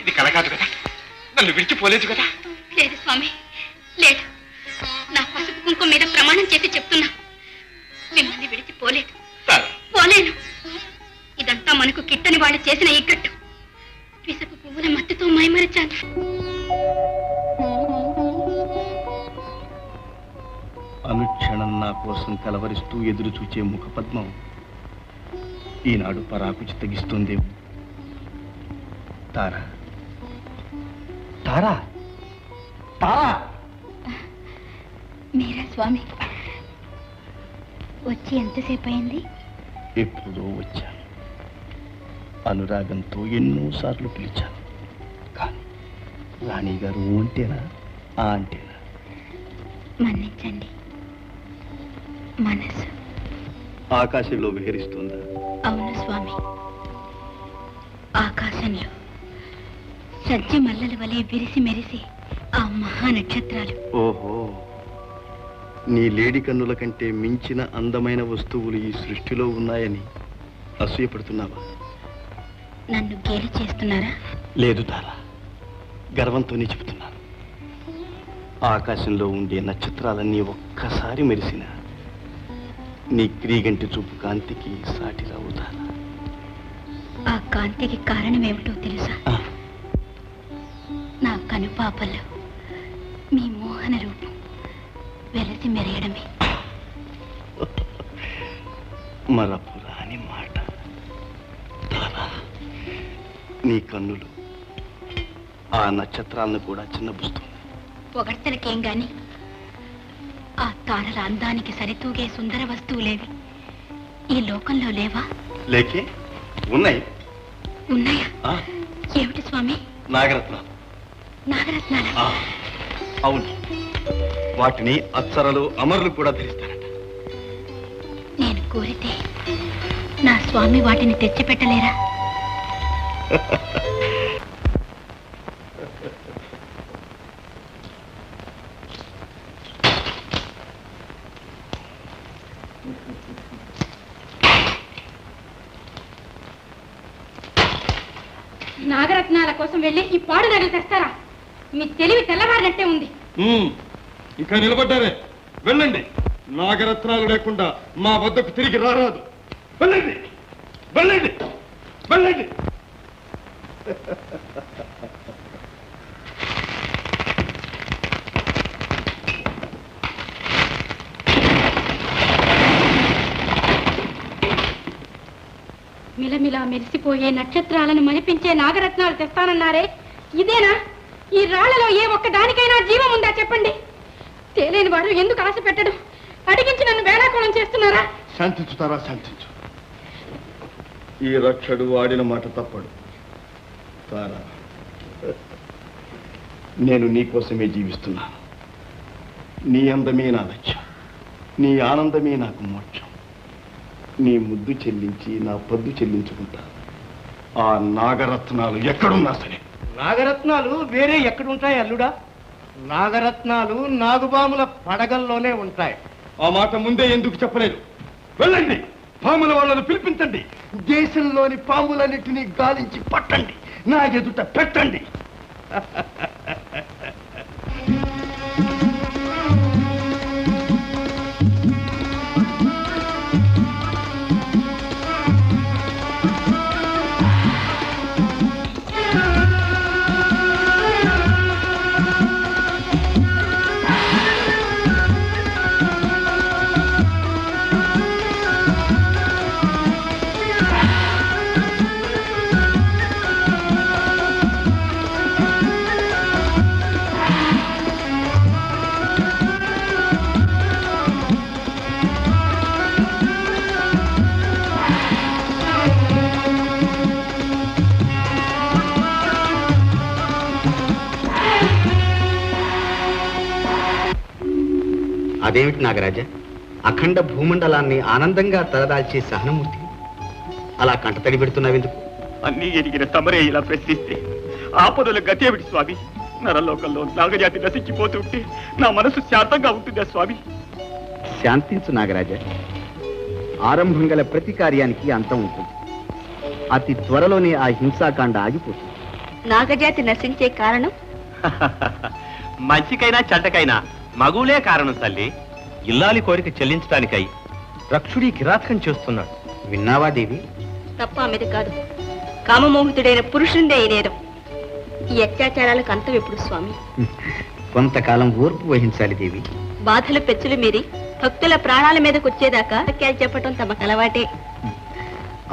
ఇది కల కాదు కదా? నన్ను విడిచిపోలేదు కదా? లేదు స్వామి, లేదు. నా పసుపు కుంకుమ మీద ప్రమాణం చేసి చెప్తున్నా, మిమ్మల్ని విడిచిపోలేదు. తారా, పోలేను. ఇదంతా మనకు కిట్టని వాళ్ళు చేసిన ఇక్కట్టు. విసపు పువ్వుల మత్తుతో మైమరిచాను. అనుక్షణం నా కోసం కలవరిస్తూ ఎదురు చూచే ముఖపద్మం ఈనాడు పరాకు చిత్తగిస్తుంది. తారా తారా తారా మీరా స్వామి? వచ్చి ఎంతసేపు అయింది? ఎప్పుడో వచ్చాను. అనురాగంతో ఎన్నోసార్లు పిలిచాను. కానీ రాణి గారు అంటేనా ఆ అంటేనా? మన్నించండి, మనసు ఆకాశంలో విహరిస్తుందా? అవును స్వామి. ఆకాశంలో సజ్జ మల్లెల వలె విరిసి మెరిసి ఆ మహా నక్షత్రాలు. ఓహో, నీ లేడి కన్నుల కంటే మించిన అందమైన వస్తువులు ఈ సృష్టిలో ఉన్నాయని అసూయపడుతున్నావా? నన్ను గేలి చేస్తున్నారా? లేదు తారా, గర్వంతోనే చెబుతున్నాను. ఆకాశంలో ఉండే నక్షత్రాలన్నీ ఒక్కసారి మెరిసిన నీ క్రీగంటి చూపు కాంతికి సాటి రావు తారా. ఆ కాంతికి కారణమేమిటో తెలుసా? నా కనుపాపల్లో మీ మోహన రూపం వెలసి మెరయడమే. మరపురాని మాట తారా. నీ కన్నులు ఆ నక్షత్రాలను కూడా చిన్నబుస్తుంది. పొగడ్తలకేం గాని ఆ తారల అందానికి సరితూగే సుందర వస్తువులేవి ఈ లోకంలో లేవా? లేకే ఉన్నాయి. ఉన్నాయా? ఏమిటి స్వామి? నాగరత్నాలు. నాగరత్నాల? అవును, వాటిని అప్సరలు అమరులు కూడా ధరిస్తారట. నేను కోరితే నా స్వామి వాటిని తెచ్చిపెట్టలేరా? నాగరత్నాల కోసం వెళ్ళి ఈ పాడు నగలు తెస్తారా? మీ తెలివి తెల్లవారినట్టే ఉంది. ఇంకా నిలబడ్డారే, వెళ్ళండి. నాగరత్నాలు లేకుండా మా వద్దకు తిరిగి రారాదు. వెళ్ళండి, వెళ్ళండి, వెళ్ళండి. మిలమిలా మెరిసిపోయే నక్షత్రాలను మనిపించే నాగరత్నాలు తెస్తానన్నారే, ఇదేనా? ఈ రాళ్లలో ఏ ఒక్క దానికైనా జీవం ఉందా చెప్పండి. తేలేని వాడు ఎందుకు ఆశ పెట్టడం? అడిగించి నన్ను వేళాకోళం చేస్తున్నారా? శాంతించుతారా? శాంతించు. ఈ రక్షడు వాడిన మాట తప్పడు తారా. నేను నీకోసమే జీవిస్తున్నాను. నీ అందమే నా లక్ష్యం, నీ ఆనందమే నాకు మోక్షం. నీ ముద్దు చెల్లించి నా పద్దు చెల్లించుకుంటా. ఆ నాగరత్నాలు ఎక్కడున్నా సరే. నాగరత్నాలు వేరే ఎక్కడుంటాయి అల్లుడా? నాగరత్నాలు నాగుబాముల పడగల్లోనే ఉంటాయి. ఆ మాట ముందే ఎందుకు చెప్పలేదు? వెళ్ళండి, పాముల వాళ్ళను పిలిపించండి. దేశంలోని పాములన్నిటినీ గాలించి పట్టండి, నా ఎదుట పెట్టండి. అదేమిటి నాగరాజ, అఖండ భూమండలాన్ని ఆనందంగా తలదాల్చే సహనమూర్తి అలా కంటతడి పెడుతున్నావెందుకు? అన్నీ ఎరిగిన తమరే ఇలా ప్రశ్నిస్తే ఆపదల గతేమిటి స్వామి? నరలోకంలో నాగజాతి నశించిపోతుంటే నా మనసు శాంతంగా ఉంటుందా స్వామి? శాంతించు నాగరాజ. ఆరంభం గల ప్రతి కార్యానికి అంతం ఉంటుంది. అతి త్వరలోనే ఆ హింసాకాండ ఆగిపోతుంది. నాగజాతి నశించే కారణం మంచికైనా చెడ్డకైనా మగులే కారణం తల్లి. ఇల్లాలి కోరిక చెల్లించడానికై రక్షుడి కిరాతకం చేస్తున్నాడు. విన్నావా దేవి? తప్ప ఆమెది కాదు. కామమోహితుడైన పురుషుందే ఈ నేరం. ఈ అత్యాచారాలకు అంతం ఎప్పుడు స్వామి? కొంతకాలం ఓర్పు వహించాలి దేవి. బాధల పెచ్చులు మీరి భక్తుల ప్రాణాల మీదకు వచ్చేదాకా వాక్యాలు చెప్పటం తమకు అలవాటే.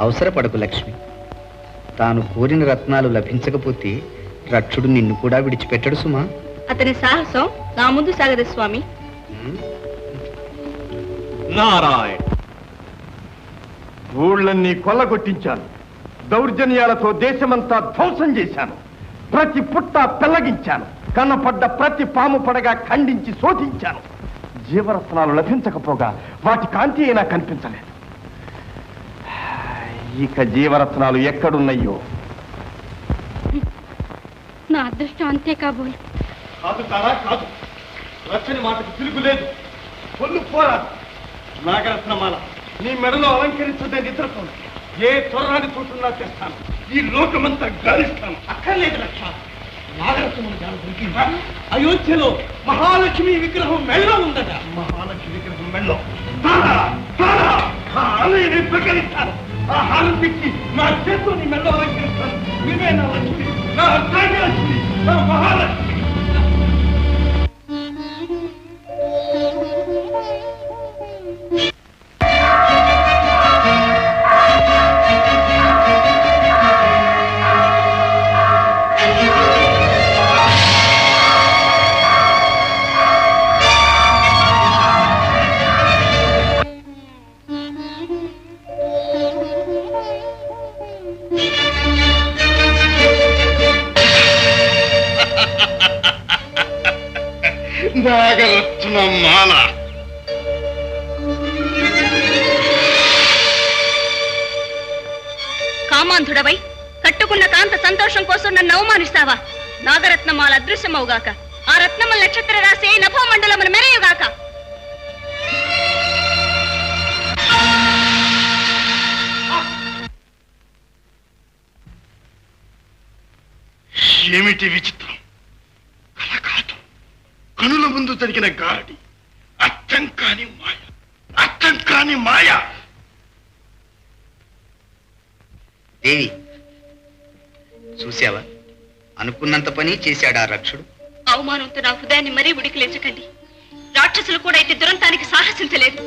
అవసరపడకు లక్ష్మి. తాను కోరిన రత్నాలు లభించకపోతే రక్షుడు నిన్ను కూడా విడిచిపెట్టడు సుమా. అతని సాహసం నా ముందు సాగదు స్వామి. నారాయణ, ఊళ్ళన్నీ కొల్లగొట్టించాను, దౌర్జన్యాలతో దేశమంతా ధ్వంసం చేశాను, ప్రతి పుట్ట పెళ్లగించాను, కన్నపడ్డ ప్రతి పాము పడగా ఖండించి శోధించాను. జీవరత్నాలు లభించకపోగా వాటి కాంతి అయినా కనిపించలేదు. ఇక జీవరత్నాలు ఎక్కడున్నాయో? నా అదృష్టం అంతే కాబోలు. కాదు తారా, కాదు. రచ్చని మాటకు తిరుగులేదు. పొల్లు పోరాదు. నాగరత్నమాల నీ మెడలో అలంకరించదే నిద్రపోను. ఏ త్వరరాని చోటున్నా చేస్తాను. ఈ లోకమంతా గాలిస్తాను. అక్కర్లేదు లక్ష. నాగరత్నములు గాలి. అయోధ్యలో మహాలక్ష్మి విగ్రహం మెళ్ళో ఉందట. మహాలక్ష్మి విగ్రహం మెళ్ళో ప్రకటిస్తాను. ఆ హారం పెట్టి నా చేతితో నీ మెళ్ళో అలంకరిస్తాను. నువ్వే నా లక్ష్మి, నా భాగ్యలక్ష్మి, నా మహాలక్ష్మి. నాగరత్నమాల, కామాంధుడవై కట్టుకున్న కాంత సంతోషం కోసం నన్ను అవమానిస్తావా? నాగరత్నమాల అదృశ్యమవుగాక. ఆ రత్నముల నక్షత్ర రాశి నభోమండలమును మెరయుగాక. ఏమిటి విచిత్రం! కల కాదు, కనుల ముందు జరిగిన గాడి. అర్థం కాని మాయ, అర్థం కాని మాయ. దేవి, చూసావా? అనుకున్నంత పని చేశాడు ఆ రక్షుడు. అవమానంతో నా హృదయాన్ని మరీ ఉడికిలించకండి. రాక్షసులు కూడా అయితే దురంతానికి సాహసించలేదు.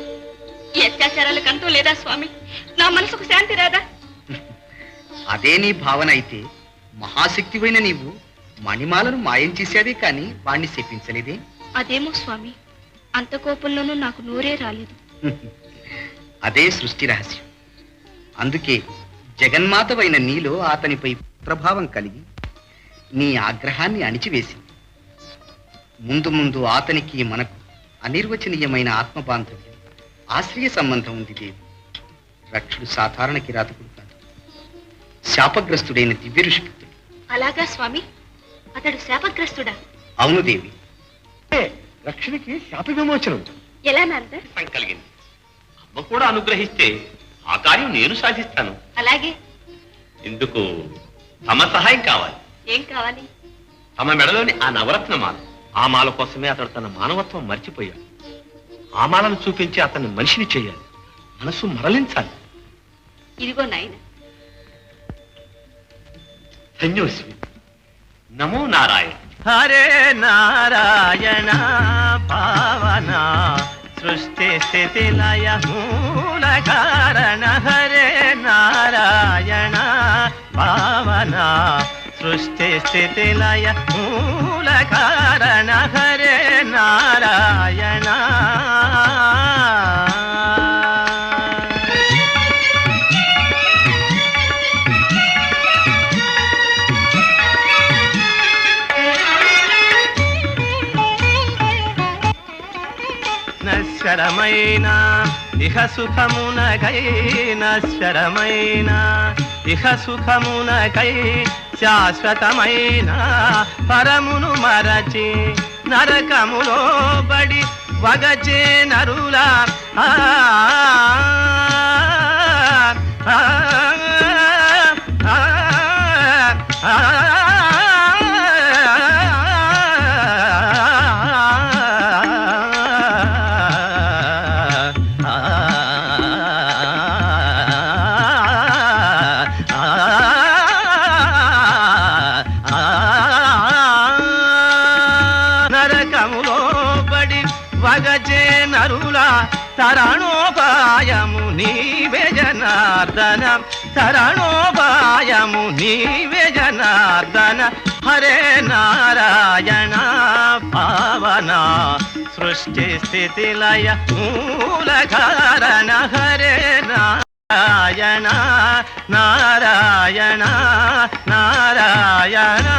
ఈ అత్యాచారాలకు అంటూ లేదా స్వామి? నా మనసుకు శాంతి రాదా? అదే నీ భావన అయితే మహాశక్తివైన నీవు మణిమాలను మాయం చేశావే కాని వాణ్ణి శపించలేదే? అదేమో స్వామి, అంత కోపంలోనూ నాకు నోరే రాలేదు. అదే సృష్టి రహస్యం. అందుకే జగన్మాతవైన నీలో అతనిపై ప్రభావం కలిగి నీ ఆగ్రహాన్ని అణిచివేసింది. ముందు ముందు అతనికి మనకు అనిర్వచనీయమైన ఆత్మబాంధవ్యం, ఆశ్రయ సంబంధం ఉంది దేవి. రక్షుడు సాధారణ కిరాతకుడు కాదు, శాపగ్రస్తుడైన దివ్య ఋషిపుత్రుడు. అలాగా స్వామి? అతడు శాపగ్రస్తుడా? అవును దేవి. రక్షణకి శాప విమోచనం ఎలా నారద? కలిగింది. అమ్మ కూడా అనుగ్రహిస్తే ఆ కార్యం నేను సాధిస్తాను. అలాగే. ఇందుకు తమ సహాయం కావాలి. ఏం కావాలి? తమ మెడలోని ఆ నవరత్నమాల. ఆ మాల కోసమే అతడు తన మానవత్వం మర్చిపోయాడు. ఆ మాలను చూపించి అతన్ని మనిషిని చేయాలి, మనసు మరలించాలి. ఇదిగో నాయన. ధన్యోస్మి. నమో నారాయణ. హరే నారాయణ పావన సృష్టి స్థితి లయ మూల కారణ. హరే నారాయణ పావన సృష్టి స్థితి లయ మూల కారణ. హరే నారాయణ. నశ్వరమైన ఇహ సుఖమునకై, నశ్వరమైన ఇహ సుఖమునకై శాశ్వతమైన పరమును మరచి నరకములో బడి వగచే నరులా. నరుల తరణోపాయము నీవే జనార్దన తరణోపాయము నీవే జనార్దన హరే నారాయణ పావన సృష్టి స్థితి లయ మూల కారణ హరే నారాయణ నారాయణ నారాయణ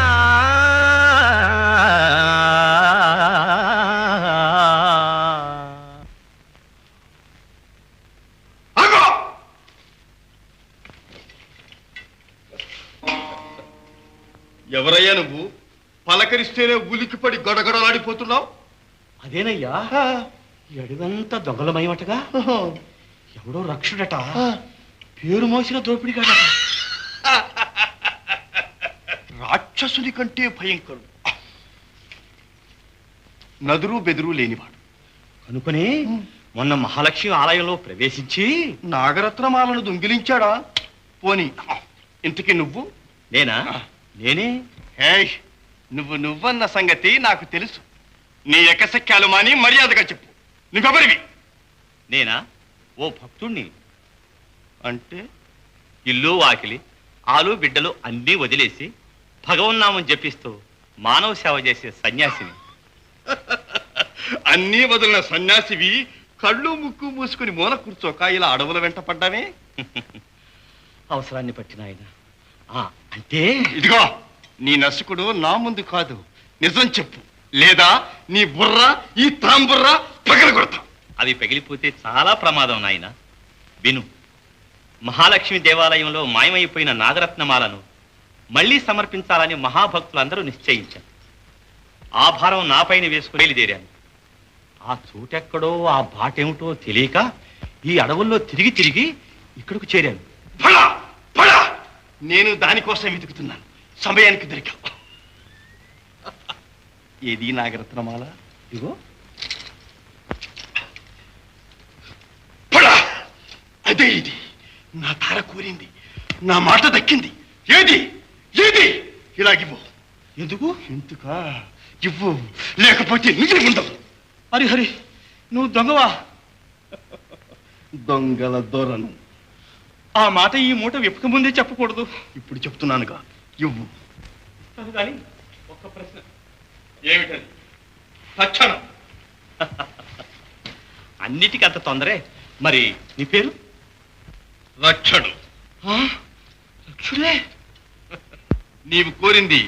ఎవరయ్యా నువ్వు? పలకరిస్తేనే ఉలికిపడి గడగడలాడిపోతున్నావు. అదేనయ్యా, ఎడుగంతా దొంగలమయమటగా. ఎవడో రక్షుడట, పేరు మోసిన దోపిడిగాడట. రాక్షసుని కంటే భయంకరుడు, నదురు బెదురు లేనివాడు. కనుకనే మొన్న మహాలక్ష్మి ఆలయంలో ప్రవేశించి నాగరత్నమాలను దొంగిలించాడా? పోనీ ఇంతకీ నువ్వు? నేనా? నేనే. హేయ్, నువ్వన్న సంగతి నాకు తెలుసు. నీ ఎకసక్యాలు మాని మర్యాదగా చెప్పు, నువ్వెవరివి? నేనా? ఓ భక్తుణ్ణి. అంటే ఇల్లు వాకిలి ఆలు బిడ్డలు అన్నీ వదిలేసి భగవన్నామం జపిస్తూ మానవ సేవ చేసే సన్యాసిని. అన్నీ వదిలిన సన్యాసివి కళ్ళు ముక్కు మూసుకుని మూల కూర్చోక ఇలా అడవుల వెంట పడ్డామే. అవసరాన్ని పట్టిన ఆయన. అంటే ఇదిగో, నీ నసుకుడు నా ముందు కాదు, నిజం చెప్పు, లేదా నీ బుర్ర ఈ తాంబుర్ర పగలగొడతా. అది పగిలిపోతే చాలా ప్రమాదం నాయన. విను, మహాలక్ష్మి దేవాలయంలో మాయమైపోయిన నాగరత్నమాలను మళ్లీ సమర్పించాలని మహాభక్తులందరూ నిశ్చయించారు. ఆ భారం నాపైన వేసుకుని బయలుదేరాను. ఆ చోటెక్కడో ఆ బాటేమిటో తెలియక ఈ అడవుల్లో తిరిగి తిరిగి ఇక్కడికి చేరాను. ఫళా ఫళా, నేను దానికోసం వెతుకుతున్నాను, సమయానికి దొరికావు. ఏది నాగరత్నమాల? ఇగో. ఫళా, అదే ఇది. నా తార కోరింది, నా మాట దక్కింది. ఏది ఏది? ఇలాగివ్వు. ఎందుకు? ఎందుకా? ఇవ్వు, లేకపోతే నిజం ఉండవు. హరిహరి, నువ్వు దొంగవా? దొంగల దొరను. ఆ మాట ఈ మూట వెప్పక ముందే చెప్పకూడదు. ఇప్పుడు చెప్తున్నానుగా, ఇవ్వు. కానీ ఒక్క ప్రశ్న. ఏమిటది? తక్షణం. అన్నిటికీ అంత తొందరే. మరి నీ పేరు? రక్షడు. రక్షుడే? నీవు కోరింది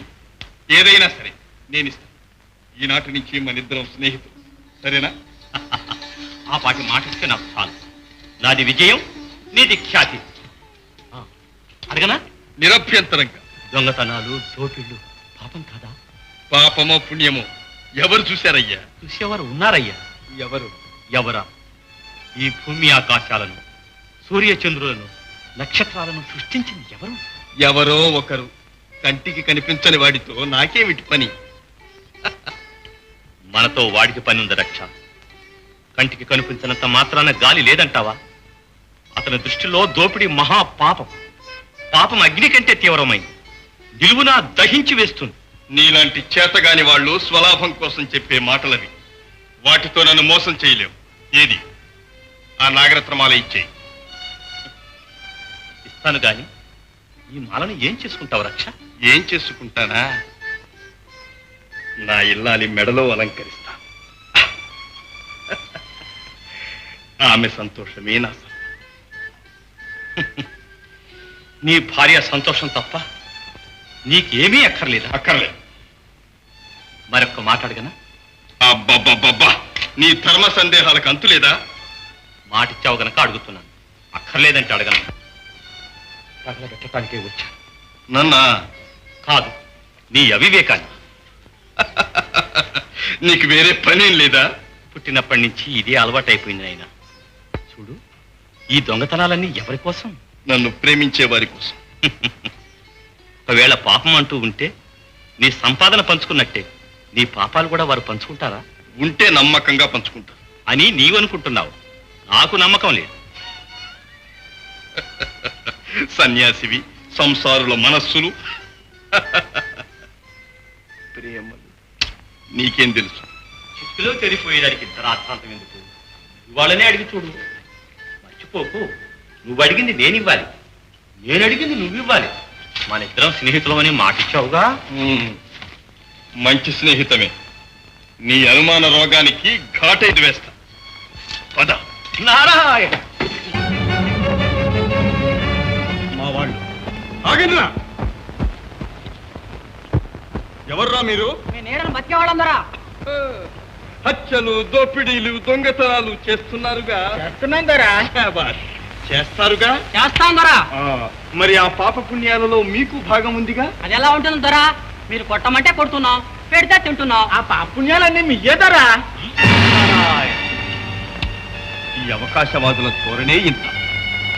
ఏదైనా సరే నేనిస్తాను. ఈనాటి నుంచి మనిద్దరం స్నేహితులు, సరేనా? ఆ పాటి మాట ఇస్తే నాకు చాలు. నాది విజయం, నీది ఖ్యాతి. అడగనా? నిరభ్యంతరంగా. దొంగతనాలు దోపిళ్ళు పాపం కాదా? పాపమో పుణ్యమో ఎవరు చూశారయ్యా? చూసేవారు ఉన్నారయ్యా. ఎవరు? ఎవరా? ఈ భూమి ఆకాశాలను, సూర్యచంద్రులను, నక్షత్రాలను సృష్టించింది ఎవరు? ఎవరో ఒకరు. కంటికి కనిపించని వాడితో నాకేమిటి పని? మనతో వాడికి పని ఉంది రక్ష. కంటికి కనిపించినంత మాత్రాన గాలి లేదంటావా? అతని దృష్టిలో దోపిడీ మహా పాపం. పాపం అగ్ని కంటే తీవ్రమైంది, నిలువునా దహించి వేస్తుంది. నీలాంటి చేతగాని వాళ్ళు స్వలాభం కోసం చెప్పే మాటలవి. వాటితో నన్ను మోసం చేయలేవు. ఏది? ఆ నాగరత్నమాల ఇచ్చేయి. ఇస్తాను గాని ఈ మాలను ఏం చేసుకుంటావు రక్ష? ఏం చేసుకుంటానా? నా ఇల్లాలి మెడలో అలంకరిస్తా. ఆమె సంతోషమే నా సంతోషం. నీ భార్య సంతోషం తప్ప నీకేమీ అక్కర్లేదా? అక్కర్లేదు. మరొక్క మాట్లాడగనా? అబ్బబ్బబ్బబ్బా, నీ ధర్మ సందేహాలకు అంతులేదా? మాటిచ్చావు గనక అడుగుతున్నాను. అక్కర్లేదంటే అడగను. తగలబెట్టడానికే వచ్చాను. నన్నా? కాదు, నీ అవివేకాన్ని. నీకు వేరే పనేం లేదా? పుట్టినప్పటి నుంచి ఇదే అలవాటైపోయింది నాయన. చూడు, ఈ దొంగతనాలన్నీ ఎవరి కోసం? నన్ను ప్రేమించే వారి కోసం. ఒకవేళ పాపం అంటూ ఉంటే నీ సంపాదన పంచుకున్నట్టే నీ పాపాలు కూడా వారు పంచుకుంటారా? ఉంటే నమ్మకంగా పంచుకుంటా అని నీవనుకుంటున్నావు. నాకు నమ్మకం లేదు. సన్యాసివి, సంసారుల మనస్సులు, ప్రేమలు నీకేం తెలుసు? చిక్కులో చెడిపోయేదానికి ఇంత రాద్ధాంతం ఎందుకు? ఇవాళనే అడిగి చూడు. మర్చిపోకు, నువ్వు అడిగింది నేను ఇవ్వాలి, నేను అడిగింది నువ్వు ఇవ్వాలి. మన ఇద్దరం స్నేహితులమని మాటిచ్చావుగా. మంచి స్నేహితమే. నీ అనుమాన రోగానికి ఘాటైదు వేస్తా. పద. నారాయణ, మా వాళ్ళు ఆగండిరా. ఎవర్రా మీరు? మీ నీడను బతికేవాళ్ళందరా హత్యలు, దోపిడీలు, దొంగతనాలు చేస్తున్నారుగా. శాబాష్. చేస్తారుగా. చేస్తాం దొరా. మరి ఆ పాప పుణ్యాలలో మీకు భాగం ఉందిగా. అది ఎలా ఉంటుంది దొరా? మీరు కొట్టమంటే కొడుతున్నాం, పెడితే తింటున్నాం. ఆ పాపుణ్యాలన్నీ మీయేదరా. ఈ అవకాశవాదుల ధోరణే ఇంత.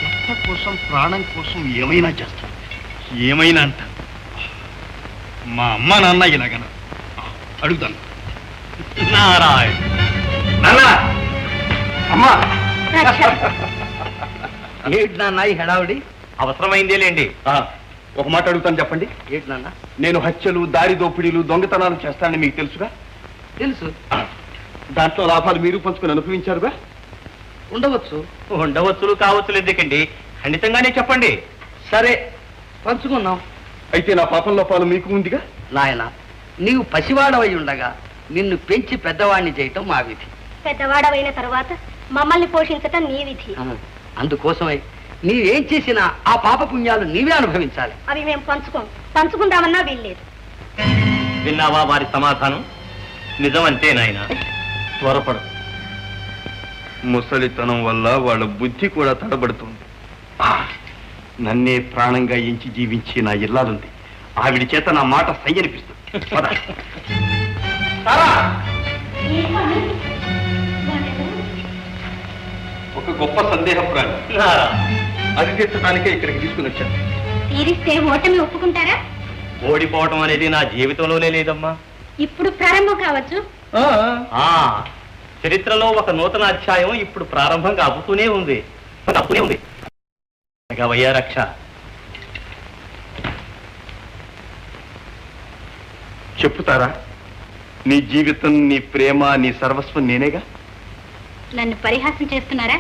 రక్త కోసం, ప్రాణం కోసం ఏమైనా చేస్తారు, ఏమైనా అంటారు. మా అమ్మ నాన్న ఇలాగన అడుగుతాను. నారాయణ, నాన్న, అమ్మా. ఏంటి నాన్న ఈ హడావుడి? అవసరమైందేలేండి. ఒక మాట అడుగుతాను, చెప్పండి. ఏంటి నాన్న? నేను హత్యలు, దారి దోపిడీలు, దొంగతనాలు చేస్తానని మీకు తెలుసుగా. తెలుసు. దాంట్లో లాభాలు మీరు పంచుకొని అనుభవించారుగా. ఉండవచ్చు. ఉండవచ్చులు కావచ్చులు ఎందుకండి, ఖండితంగానే చెప్పండి. సరే, పంచుకున్నాం. అయితే నా పాపంలో పాలు మీకు ఉందిగా. నాయన, నీవు పసివాడవై ఉండగా నిన్ను పెంచి పెద్దవాణ్ణి చేయటం మా విధి. పెద్దవాడవైన తర్వాత మమ్మల్ని పోషించటం నీ విధి. అందుకోసమై నీవేం చేసినా ఆ పాప పుణ్యాలు నీవే అనుభవించాలి. అవి మేము పంచుకుందామన్నా వీల్లేదు. విన్నావా వారి సమాధానం? నిజమంటే నాయన, త్వరపడు. ముసలితనం వల్ల వాళ్ళ బుద్ధి కూడా తడబడుతుంది. నన్నే ప్రాణంగా ఎంచి జీవించి నా ఇల్లాలుంది. ఆవిడ చేత నా మాట సయ్యనిపిస్తుంది. ఒక గొప్ప సందేహ ప్రాణి. అది తీర్చడానికే ఇక్కడికి తీసుకుని వచ్చాను. తీరిస్తే ఓటమి ఒప్పుకుంటారా? ఓడిపోవటం అనేది నా జీవితంలోనే లేదమ్మా. ఇప్పుడు ప్రారంభం కావచ్చు. చరిత్రలో ఒక నూతన అధ్యాయం ఇప్పుడు ప్రారంభం కాబోతూనే ఉంది. వయ్యా రక్ష. చెప్పుతారా? నీ జీవితం, నీ ప్రేమ, నీ సర్వస్వం నేనేగా. నన్ను పరిహాసం చేస్తున్నారా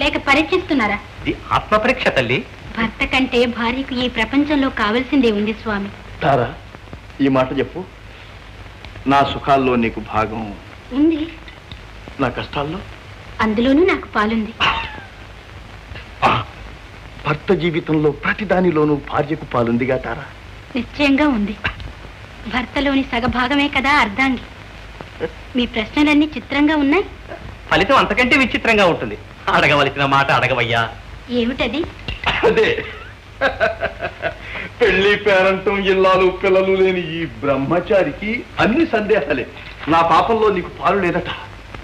లేక పరీక్షిస్తున్నారా? ఇది ఆత్మపరీక్ష తల్లి. భర్త కంటే భార్యకు ఈ ప్రపంచంలో కావలసిందే ఉంది స్వామి. తారా, ఈ మాట చెప్పు. నా సుఖాల్లో నీకు భాగం ఉంది, నా కష్టాల్లో అందులోనూ నాకు పాలుంది. భర్త జీవితంలో ప్రతిదానిలోనూ భార్యకు పాలుందిగా తారా. నిశ్చయంగా ఉంది. భర్తలోని సగభాగమే కదా అర్ధాంగి. మీ ప్రశ్నలన్నీ చిత్రంగా ఉన్నాయి. ఫలితం అంతకంటే విచిత్రంగా ఉంటుంది. అడగవలసిన మాట అడగవయ్యా. ఏమిటది? అదే, పెళ్లి, పేరంటం, ఇల్లాలు, పిల్లలు లేని ఈ బ్రహ్మచారికి అన్ని సందేహాలే. నా పాపంలో నీకు పాలు లేదట.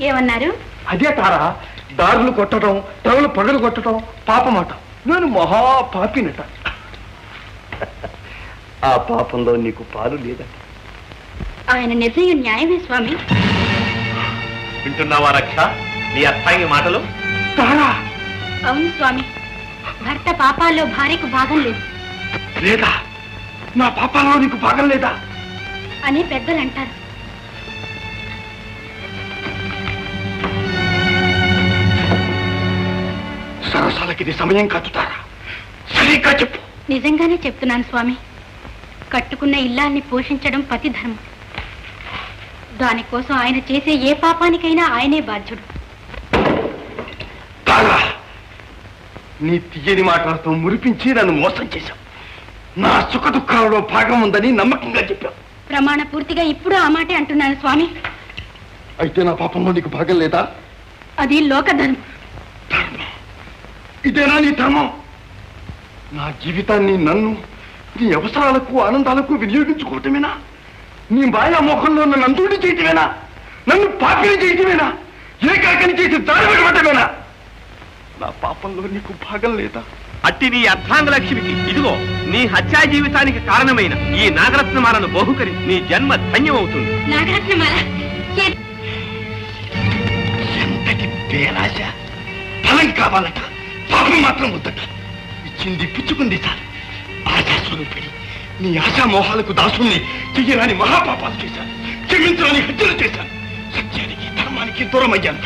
ఏమన్నారు? అదే తారా, దారులు కొట్టడం, తరువులు పగలు కొట్టడం పాపమాట. నేను మహాపాపినట. ఆ పాపంలో నీకు పాలు లేదట. ఆయన నిర్ణయం న్యాయమే స్వామి. వింటున్నావా రక్ష నీ అర్థాంగి మాటలు? తారా, అవును స్వామి. భర్త పాపాల్లో భార్యకు భాగం లేదు. లేదా? నా పాపాల్లో నీకు భాగం లేదా అని పెద్దలు అంటారు. సరసాలకి ఇది సమయం కాదు తారా. సరిగ్గా చెప్పు. నిజంగానే చెప్తున్నాను స్వామి. కట్టుకున్న ఇల్లాల్ని పోషించడం పతి ధర్మం. దానికోసం ఆయన చేసే ఏ పాపానికైనా ఆయనే బాధ్యుడు. తారా, నీ తీయని మాటలతో మురిపించి నన్ను మోసం చేశావు. నా సుఖ దుఃఖాలలో భాగం ఉందని నమ్మకంగా చెప్పావు. ప్రమాణ పూర్తిగా ఇప్పుడు ఆ మాటే అంటున్నాను స్వామి. అయితే నా పాపంలో నీకు భాగం లేదా? అది లోకధర్మం. ధర్మం? ఇదేనా నీ ధర్మం? నా జీవితాన్ని, నన్ను నీ అవసరాలకు, ఆనందాలకు వినియోగించుకోవటమేనా? నీ మాయా మోహంలో నన్ను అంతుడి చేయటమేనా? నన్ను పాపిని చేయటమేనా? ఏకాకని చేసి దారి పెట్టమేనా? నా పాపంలో నీకు భాగం లేదా? అట్టి నీ అర్థాంగ లక్ష్మికి ఇదిగో నీ హత్యా జీవితానికి కారణమైన ఈ నాగరత్నమాలను బహుకరి నీ జన్మ ధన్యమవుతుంది. నాగరత్నమాల ఎంతటి పేరాశ! ఫలం కావాలట, పాపం మాత్రం వద్దట. ఇచ్చింది పుచ్చుకుంది సార్. ఆశాస్వరూపిణి, నీ ఆశామోహాలకు దాసుల్ని చెయ్యరాని మహాపాపాలు చేశాను. క్షమించరాని హత్యలు చేశాను. సత్యానికి, ధర్మానికి దూరం అయ్యాను.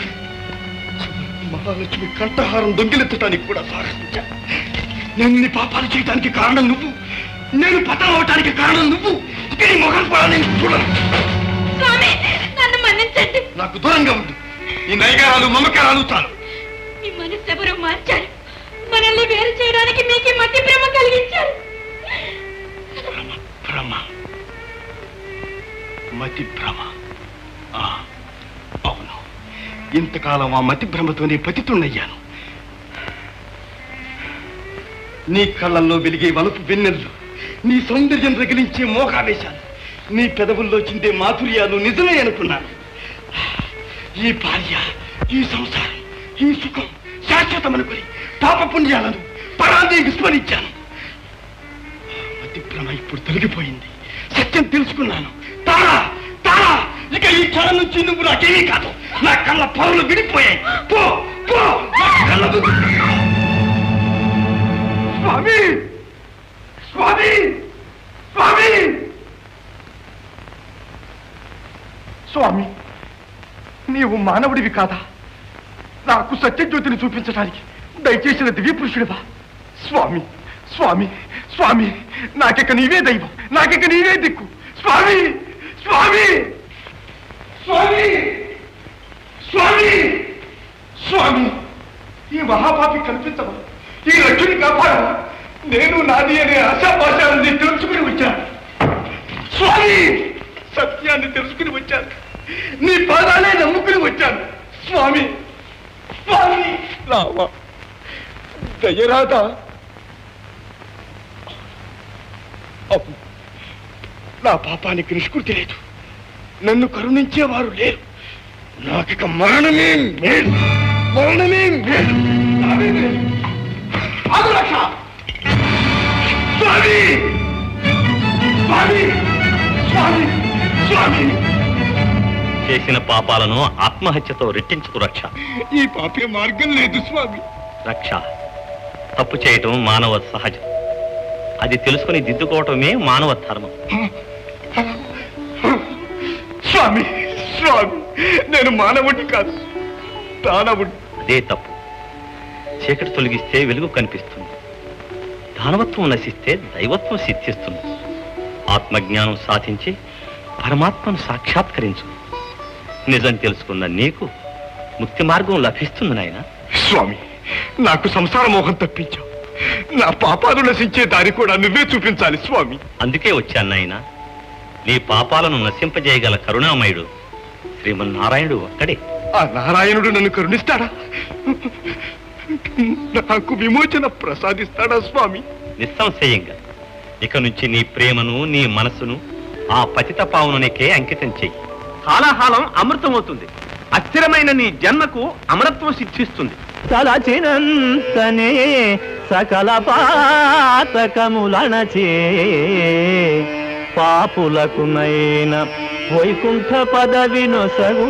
మహాలక్ష్మి కంఠహారం దొంగిలించడానికి కూడా సాహసించాను. నేను నీ పాపాలు చేయడానికి కారణం నువ్వు, నేను పతనం అవటానికి కారణం నువ్వు. ఇక నీ మొహం కూడా నేను చూడను. స్వామి, నన్ను మన్నించండి. నాకు దూరంగా ఉండు. ఈ నైగారాలు మమకారాలు చాలు. మీ మనసు ఎవరో మార్చారు. మనల్ని వేరు చేయడానికి మీకు మతి భ్రమ కలిగించారు. భ్రమ, మతి భ్రమ. అవును, ఇంతకాలం ఆ మతి భ్రమతోనే పతితున్నయ్యాను. నీ కళ్ళల్లో వెలిగే వలుపు వెన్నెల్లు, నీ సౌందర్యం రగిలించే మోహావేశాలు, నీ పెదవుల్లో చిందే మాధుర్యాలు నిజమే అనుకున్నాను. ఈ భార్య, ఈ సంసారం, ఈ సుఖం శాశ్వతమనుకుని పాపపుణ్యాలను పరాన్ని విస్మరించాను. మతి భ్రమ ఇప్పుడు తొలగిపోయింది. సత్యం తెలుసుకున్నాను. తారా తారా, ఇక ఈ క్షణం నుంచి నువ్వు నాకేమీ కాదు. నా కళ్ళ పొరలు విడిపోయాయి. పో పో, నా కళ్ళ స్వామి స్వామి స్వామి స్వామి, నీవు మానవుడివి కాదా? నాకు సత్యజ్యోతిని చూపించడానికి దయచేసిన దివ్య పురుషుడివా? స్వామి స్వామి స్వామి, నాకిక నీవే దైవం, నాకిక నీవే దిక్కు. స్వామి స్వామి స్వామి స్వామి స్వామి, ఈ మహాపాపి కనిపించవా? ఈ రక్షుని కాపాడవా? నేను నాది అనే ఆశాపాశాలని తెలుసుకుని వచ్చాను. స్వామి, సత్యాన్ని తెలుసుకుని వచ్చాను. నీ పాదాలే నమ్ముకుని వచ్చాను. స్వామి స్వామి, రావా, దయరాదా? అవును, నా పాపానికి నిష్కృతి లేదు. నన్ను కరుణించేవారు లేరు. నాకిక మరణమే మేలు, మరణమే మేలు, నావే మేలు. ఆగు రక్ష! స్వామి స్వామి స్వామి స్వామి, చేసిన పాపాలను ఆత్మహత్యతో రెట్టించుకు రక్ష. ఈ పాపే మార్గం లేదు స్వామి. రక్ష, తప్పు చేయటం మానవ సహజం. అది తెలుసుకుని దిద్దుకోవటమే మానవ ధర్మం. స్వామి స్వామి, నేను మానవుడి కాదు, దానవుడి. అదే తప్పు. చీకటి తొలగిస్తే వెలుగు కనిపిస్తుంది. దానవత్వం నశిస్తే దైవత్వం సిద్ధిస్తుంది. ఆత్మజ్ఞానం సాధించి పరమాత్మను సాక్షాత్కరించు. నిజం తెలుసుకున్న నీకు ముక్తి మార్గం లభిస్తుంది నాయన. స్వామి, నాకు సంసార మోహం తప్పించావు. నా పాపాలు నశించే దారి కూడా నువ్వే చూపించాలి స్వామి. అందుకే వచ్చాను నాయన. నీ పాపాలను నశింపజేయగల కరుణామయుడు శ్రీమన్నారాయణుడు ఒక్కడే. ఆ నారాయణుడు నన్ను కరుణిస్తాడా? నాకు విమోచన ప్రసాదిస్తాడా స్వామి? నిస్సంశయంగా. ఇక నుంచి నీ ప్రేమను, నీ మనసును ఆ పతిత పావనునికే అంకితం చెయ్యి. కాలాహాలం అమృతమవుతుంది. అస్థిరమైన నీ జన్మకు అమరత్వం సిద్ధిస్తుంది. తలచినంతనే సకల పాతకములనచే పాపులకునైన వైకుంఠ పదవి నొసగు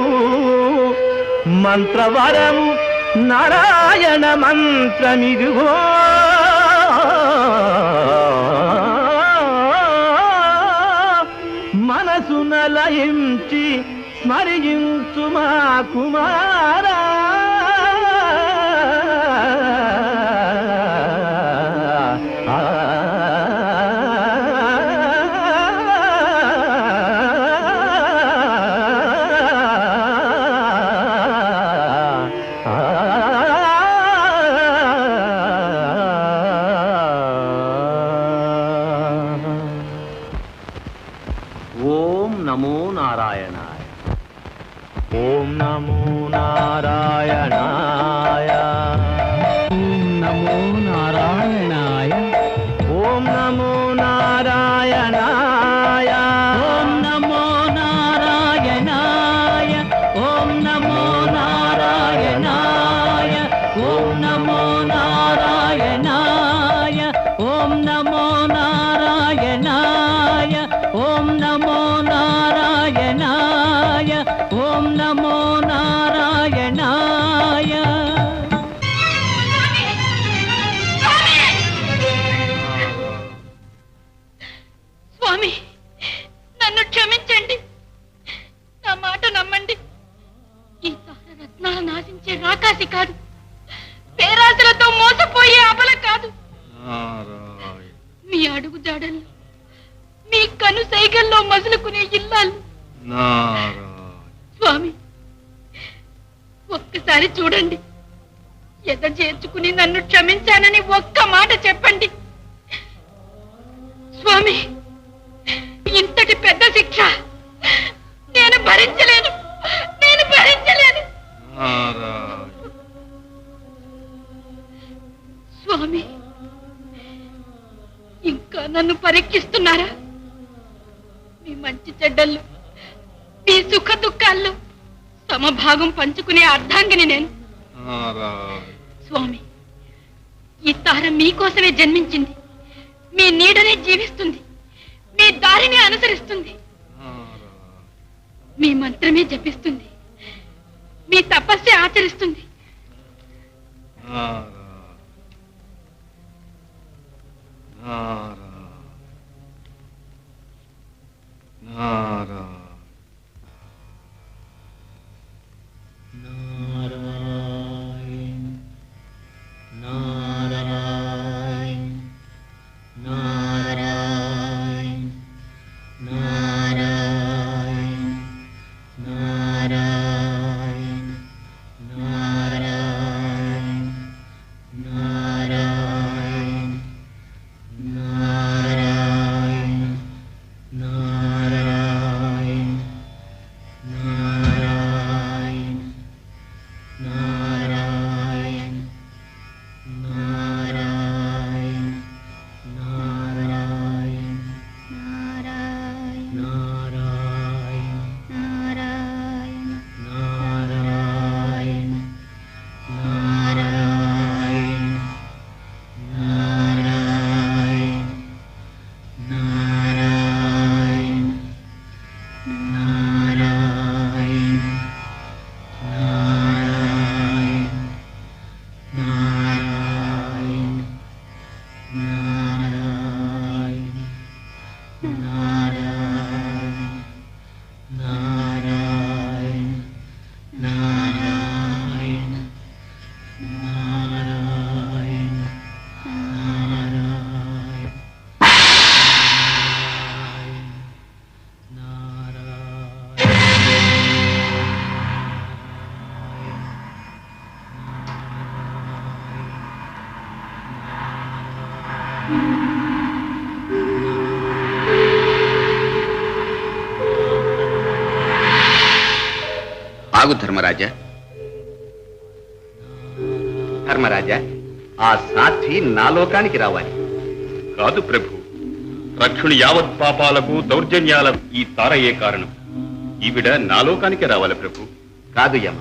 మంత్రవరము నారాయణ మంత్రమిదిగో. మనసున లయించి స్మరించు మా కుమారా. ఓం నమో నారాయణాయ. ఓం నమో నారాయణాయ. ఓం నమో నారాయణాయ. ఓం నమో నారాయణాయ. ఓం నమో నారాయణాయ. ఓం నమో నారాయణాయ. ఓం నమో నారాయణాయ. ఓం నమో నారాయణాయ. ఓం నమో నారాయణాయ. పేరాశలతో మోసపోయే అబల కాదు. మీ అడుగు జాడల్లో మీ కను సైగల్లో మసులుకునే ఇల్లాలు. స్వామి, ఒక్కసారి చూడండి. ఎద చేర్చుకుని నన్ను క్షమించానని ఒక్క మాట చెప్పండి. స్వామి, ఇంతటి పెద్ద శిక్ష నేను భరించలేను. స్వామి, ఇంకా నన్ను పరీక్షిస్తున్నారా? మీ మంచి చెడ్డల్లో, మీ సుఖ దుఃఖాల్లో సమభాగం పంచుకునే అర్ధాంగిని నేను. స్వామి, ఈ తార మీకోసమే జన్మించింది. మీ నీడనే జీవిస్తుంది. మీ దారిని అనుసరిస్తుంది. మీ మంత్రమే జపిస్తుంది. మీ తపస్సే ఆచరిస్తుంది. ఆగు ధర్మరాజా. ధర్మరాజా, ఆ సాధ్వి నా లోకానికి రావాలి. కాదు ప్రభు, రక్షుని యావత్ పాపాలకు దౌర్జన్యాలకు ఈ తారయే కారణం. ఈవిడ నా లోకానికి రావాలి ప్రభు. కాదు యమ,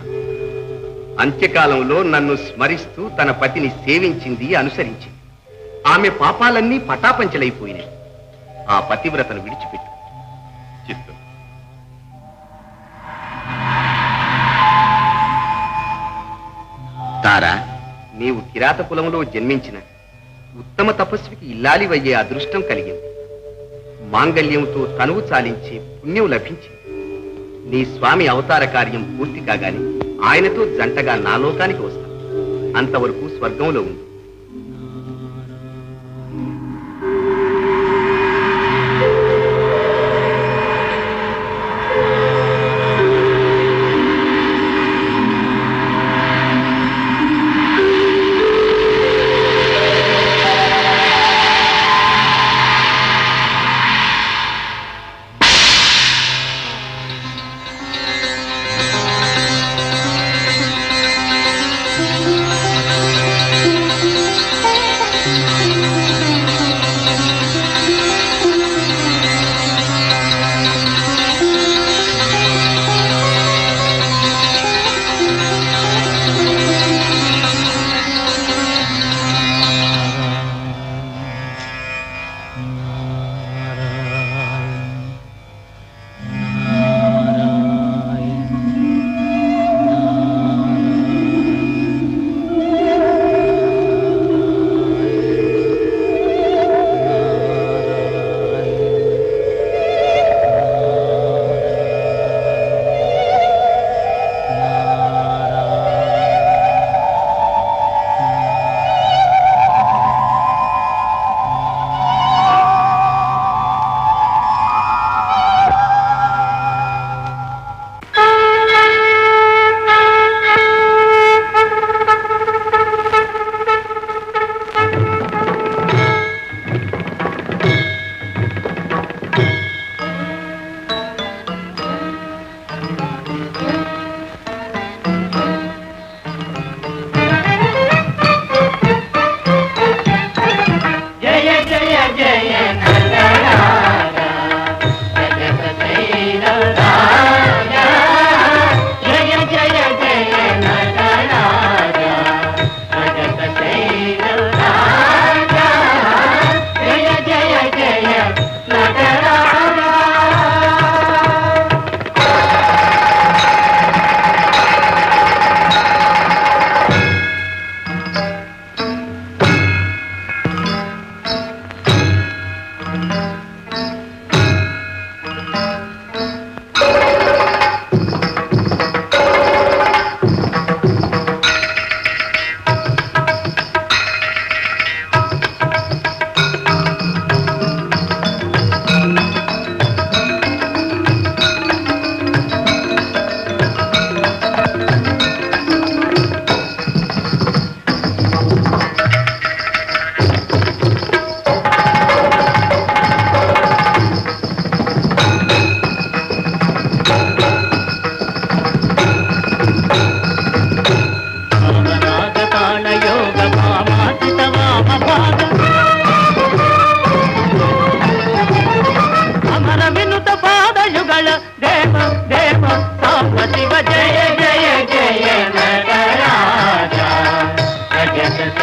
అంత్యకాలంలో నన్ను స్మరిస్తూ తన పతిని సేవించింది, అనుసరించింది. ఆమె పాపాలన్నీ పటాపంచలైపోయినాయి. ఆ పతివ్రతను విడిచిపెట్టు. చిత్తం. తారా, నీవు కిరాత కులంలో జన్మించిన ఉత్తమ తపస్వికి ఇల్లాలివయ్యే అదృష్టం కలిగింది. మాంగళ్యంతో తనువు చాలించే పుణ్యం లభించింది. నీ స్వామి అవతార కార్యం పూర్తి కాగానే ఆయనతో జంటగా నా లోకానికి వస్తాను. అంతవరకు స్వర్గంలో ఉంది.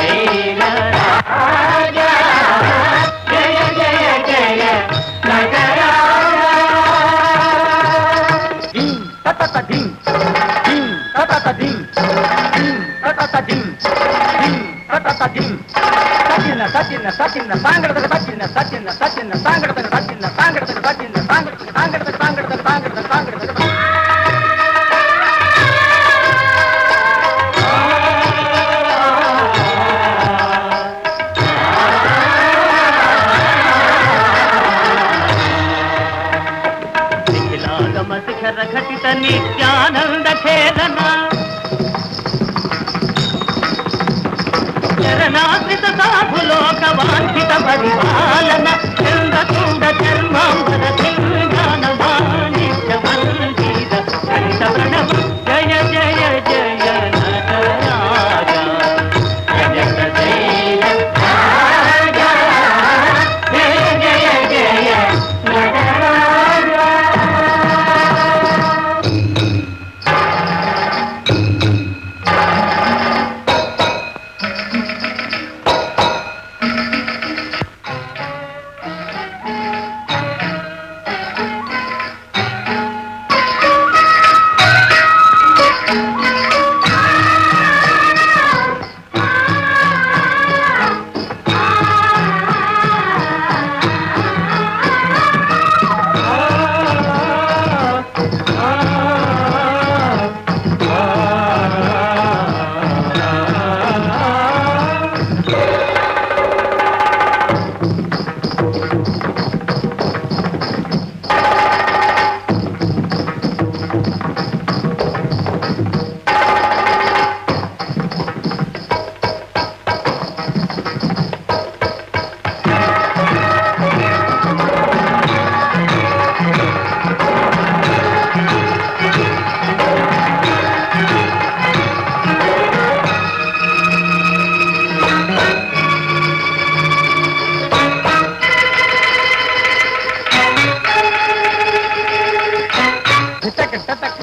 శైల రాజా జయ జయ జయ నగరాజా ధిం తతత ధిం ధిం తతత ధిం ధిం తతత ధిం ధిం తతత ధిం సచిన్న సచిన్న సచిన్న సాంగడత సచిన్న సచిన్న సచిన్న సాంగడత సచిన్న సాంగడత సచిన్న సాంగడత సాంగడత సాంగడత సాంగడత సాంగడత శిఖర ఘటిత నిత్యానంద ఖేదన చరణాశ్రిత సాధులోక వాంఛిత పరిపాలన చంద్రచూడ చర్మాంబర ధింగాన వాణిజ్య మందిర హరిత ప్రణవ జయ జయ జయ నటరాజా జయ శైల రాజా జయ జయ జయ నటరాజా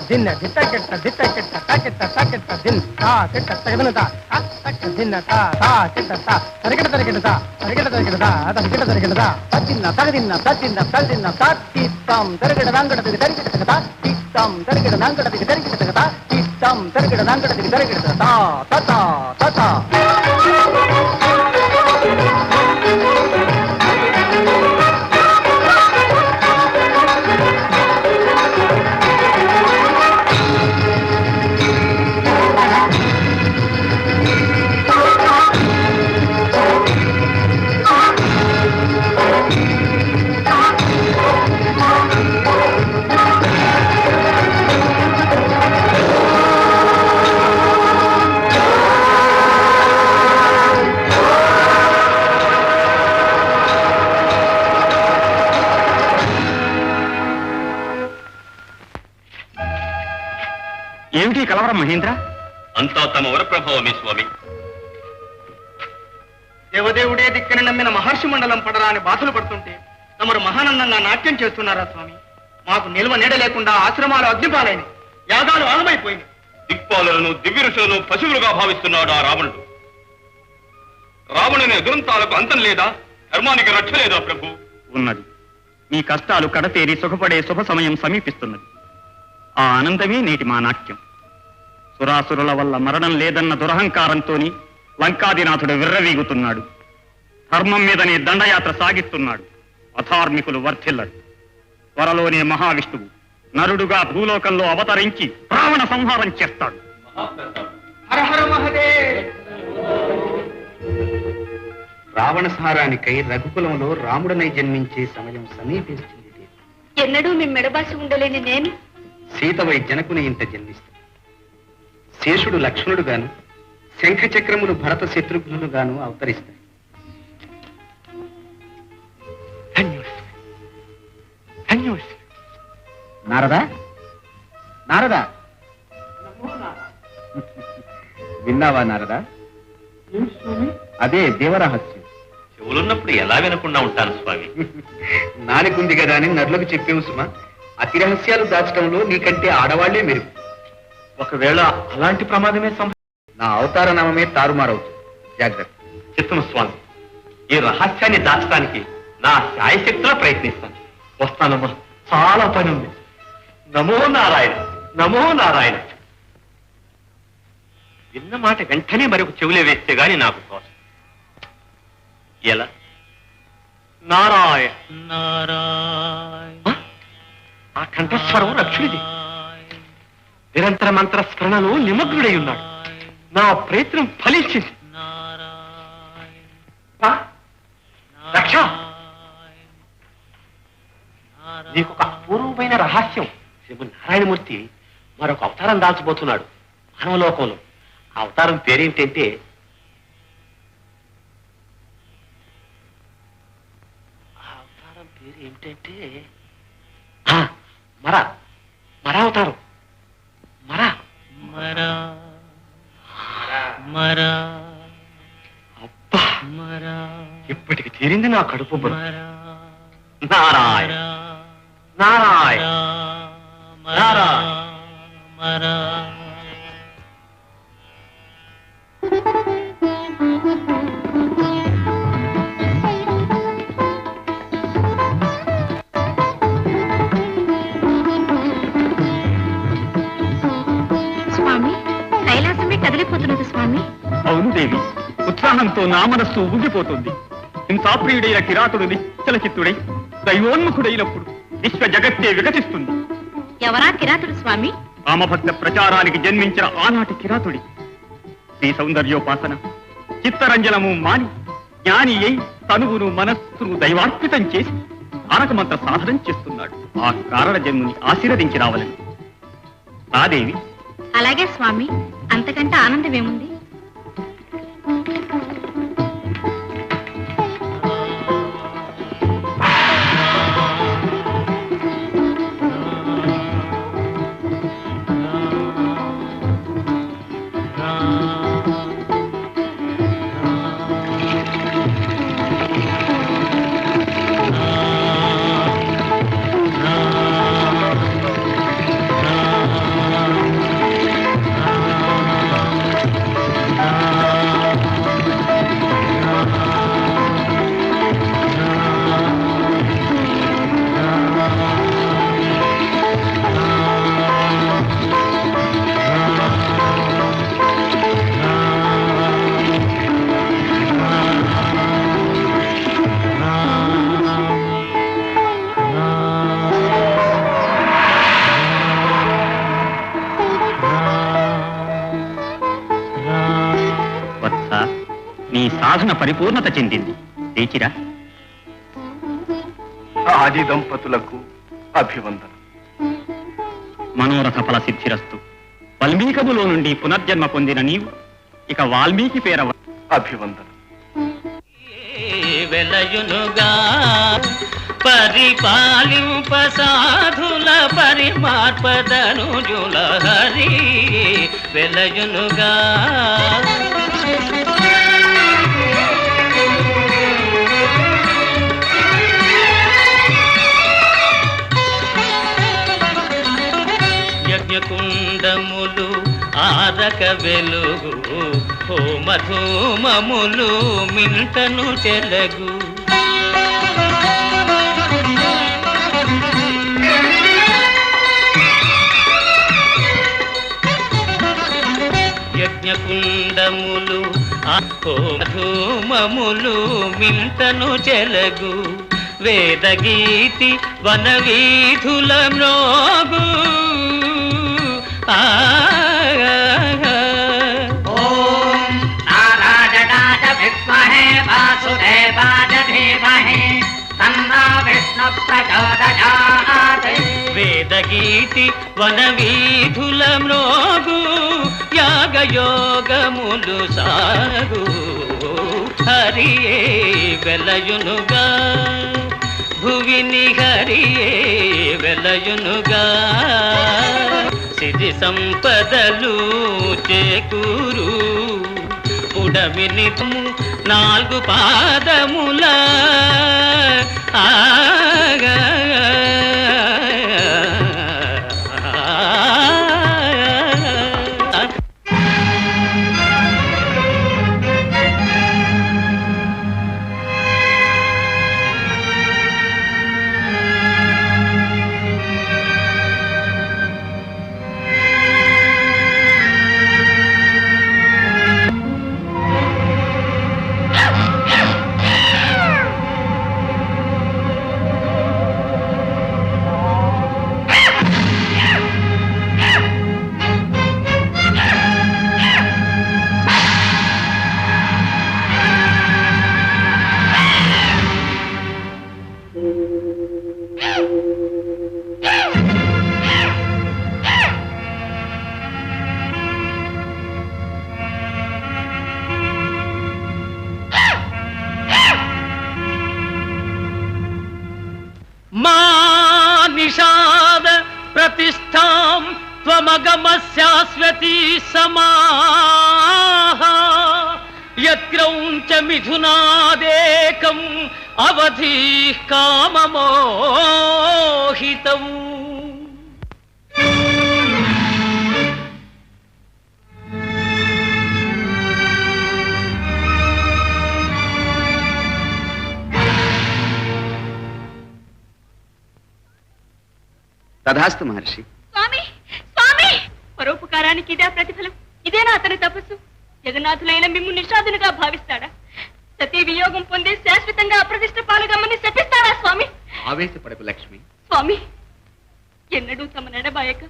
దిన్న దిట్టకెట్ట దిట్టకెట్ట తాకెట్ట తాకెట్ట దిన్ తా కెట్ట తగదన తా తక్క దిన్న తా తా కెట్ట తా తరకెట్ట తరకెట్ట తా తరకెట్ట తరకెట్ట తా తరకెట్ట తరకెట్ట తా తదిన్న తగదిన్న తదిన్న తదిన్న తాత్తిత్తం తరకెట్ట దంగడ దిగ తరకెట్ట తా తిత్తం తరకెట్ట దంగడ దిగ తరకెట్ట తా తిత్తం తరకెట్ట దంగడ దిగ తరకెట్ట తా తత తత ఏమిటి కలవరం మహేంద్ర? అంతా తమ వరప్రభావమే స్వామి. దేవదేవుడే దిక్కని నమ్మిన మహర్షి మండలం పడరాని బాధలు పడుతుంటే తమరు మహానందంగా నాట్యం చేస్తున్నారా స్వామి? మాకు నిల్వ నీడ లేకుండా ఆశ్రమాలు అగ్నిపాలైన యాగాలు ఆగమైపోయింది. దిక్పాలను దివ్య ఋషులను పశువులుగా భావిస్తున్నాడు ఆ రావణుడు. రావణుని దురంతాలకు అంతం లేదా? ధర్మానికి రక్ష లేదా ప్రభు? ఉన్నది. మీ కష్టాలు కడతేరి సుఖపడే శుభ సమయం సమీపిస్తున్నది. ఆ ఆనందమే నేటి మా నాట్యం. సురాసురుల వల్ల మరణం లేదన్న దురహంకారంతోని లంకాదినాథుడు విర్రవీగుతున్నాడు. ధర్మం మీదనే దండయాత్ర సాగిస్తున్నాడు. అధార్మికులు వర్ధిల్లరు. త్వరలోనే మహావిష్ణువు నరుడుగా భూలోకంలో అవతరించి రావణ సంహారం చేస్తాడు. రావణ సంహారానికై రఘుకులంలో రాముడనై జన్మించే సమయం సమీపిస్తుంది. ఎన్నడూ మీ మెడబాసి ఉండలేని నేను సీతవై జనకుని ఇంట జన్మిస్తాడు. శేషుడు లక్ష్మణుడు గాను, శంఖచక్రములు భరత శత్రుఘ్నులు గాను అవతరిస్తాయి. నారదా నారదా విన్నావా నారదా? అదే దేవరహస్యం. చెవులున్నప్పుడు ఎలా వినకుండా ఉంటాను స్వామి? నానికుంది కదా అని నరులకు చెప్పేవు సుమా. అతి రహస్యాలు దాచడంలో నీకంటే ఆడవాళ్లే మెరుగు. ఒకవేళ అలాంటి ప్రమాదమే నా అవతార నామమే తారుమారవుతుంది. జాగ్రత్త. చిత్తము స్వామి, ఈ రహస్యాన్ని దాచడానికి నా శాయశక్తిలో ప్రయత్నిస్తాను. వస్తానమ్మా, చాలా పని ఉంది. నమో నారాయణ, నమో నారాయణ. విన్న మాట వెంటనే మరొక చెవులే వేస్తే గాని నాకు కోసం. ఎలా? నారాయణ నారాయణ. ఆ కంఠస్వరం రక్షుడిది. నిరంతర మంత్ర స్మరణలో నిమగ్నుడై ఉన్నాడు. నా ప్రయత్నం ఫలించింది. రక్ష, నీకొక అపూర్వమైన రహస్యం. శ్రీమన్నారాయణమూర్తి మరొక అవతారం దాల్చబోతున్నాడు మానవలోకంలో. ఆ అవతారం పేరేంటంటే మరావతారం. అబ్బా, ఇప్పటికి తీరింది నా కడుపు. నారాయణ నారాయణ నారాయణ. స్వామి, కైలాసమే కదిలిపోతున్నది స్వామి. అవును దేవి, ఉత్సాహంతో నా మనస్సు ఊగిపోతుంది. హింసాప్రియుడైన కిరాతుడు నిశ్చల చిత్తుడై దైవోన్ముఖుడైనప్పుడు విశ్వ జగత్తే వికసిస్తుంది. ఎవరా కిరాతుడు స్వామి? రామభక్త ప్రచారానికి జన్మించిన ఆనాటి కిరాతుడి. శ్రీ సౌందర్యోపాసన చిత్తరంజనము మాని జ్ఞాని అయి తనువును మనస్సును దైవార్పితం చేసి తారక మంత్ర సాధనం చేస్తున్నాడు. ఆ కారణ జన్ముని ఆశీర్వదించి రావాలని. ఆ దేవి. అలాగే స్వామి, అంతకంటే ఆనందం ఏముంది? నీ సాధన పరిపూర్ణత చెందింది. లేచిరా. ఆది దంపతులకు అభివందనం. మనోరథ ఫల సిద్ధిరస్తు. వాల్మీకములో నుండి పునర్జన్మ పొందిన నీవు ఇక వాల్మీకి పేర అభివందనం. వెలయునుగా పరిపాలింప సాధుల పరిమార్పదనుజుల హరి వెలయునుగా. యజ్ఞకుండములు ఆరక వెలుగు హోమధూమములు మింటను చెలగు. యజ్ఞకుండములు హోమధూమములు మింటను చెలగు. వేదగీతి వనవీధుల మ్రోగు. ఓం నారాయణాయ విద్మహే వాసుదేవాయ ధీమహి తన్నో విష్ణు ప్రచోదయాత్. వేదగీతి వనవీధుల మ్రోగు యాగయోగములు సాగు. హరియే వెలయునుగా భువిని హరియే వెలయునుగా. సిరి సంపదలు చేకూరు పుడమిని 4 పాదముల ఆగా. గమగమ శాశ్వతీ సమాహ యత్క్రౌంచ మిథునాదేకం అవధి కామమోహితం. తథాస్తు మహర్షి. స్వామి స్వామి, పరోపకారానికి ఇదే ప్రతిఫలం? ఇదేనా అతని తపస్సు? జగన్నాథులైన మిమ్ము నిషాదులుగా భావిస్తాడా? సతీ వియోగం పొంది శాశ్వతంగా అప్రతిష్ట పాలుగమ్మని శపిస్తాడా స్వామి? ఆవేశపడకు లక్ష్మి. స్వామి, ఎన్నడూ తమ నడబాయక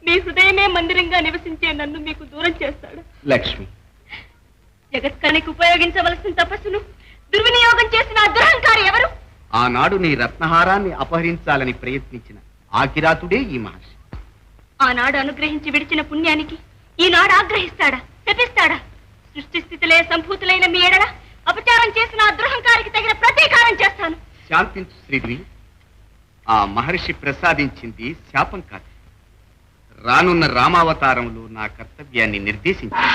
మీ హృదయమే మందిరంగా నివసించే నన్ను మీకు దూరం చేస్తాడా? లక్ష్మి, జగత్కానికి ఉపయోగించవలసిన తపస్సును దుర్వినియోగం చేసిన ఆ దురహంకారి ఎవరు? ఆనాడు నీ రత్నహారాన్ని అపహరించాలని ప్రయత్నించిన ఆ కిరాతుడే ఈ మహర్షి. ఆనాడు అనుగ్రహించి విడిచిన పుణ్యానికి ఈనాడు ఆగ్రహిస్తాడా, శపిస్తాడా? సృష్టి స్థితిలే సంభూతులైన మీ ఎడల అపచారం చేసిన ఆ దురహంకారికి తగిన ప్రతీకారం చేస్తాను. శాంతించు శ్రీదేవి. ఆ మహర్షి ప్రసాదించింది శాపం కాదు, రానున్న రామావతారంలో నా కర్తవ్యాన్ని నిర్దేశించింది.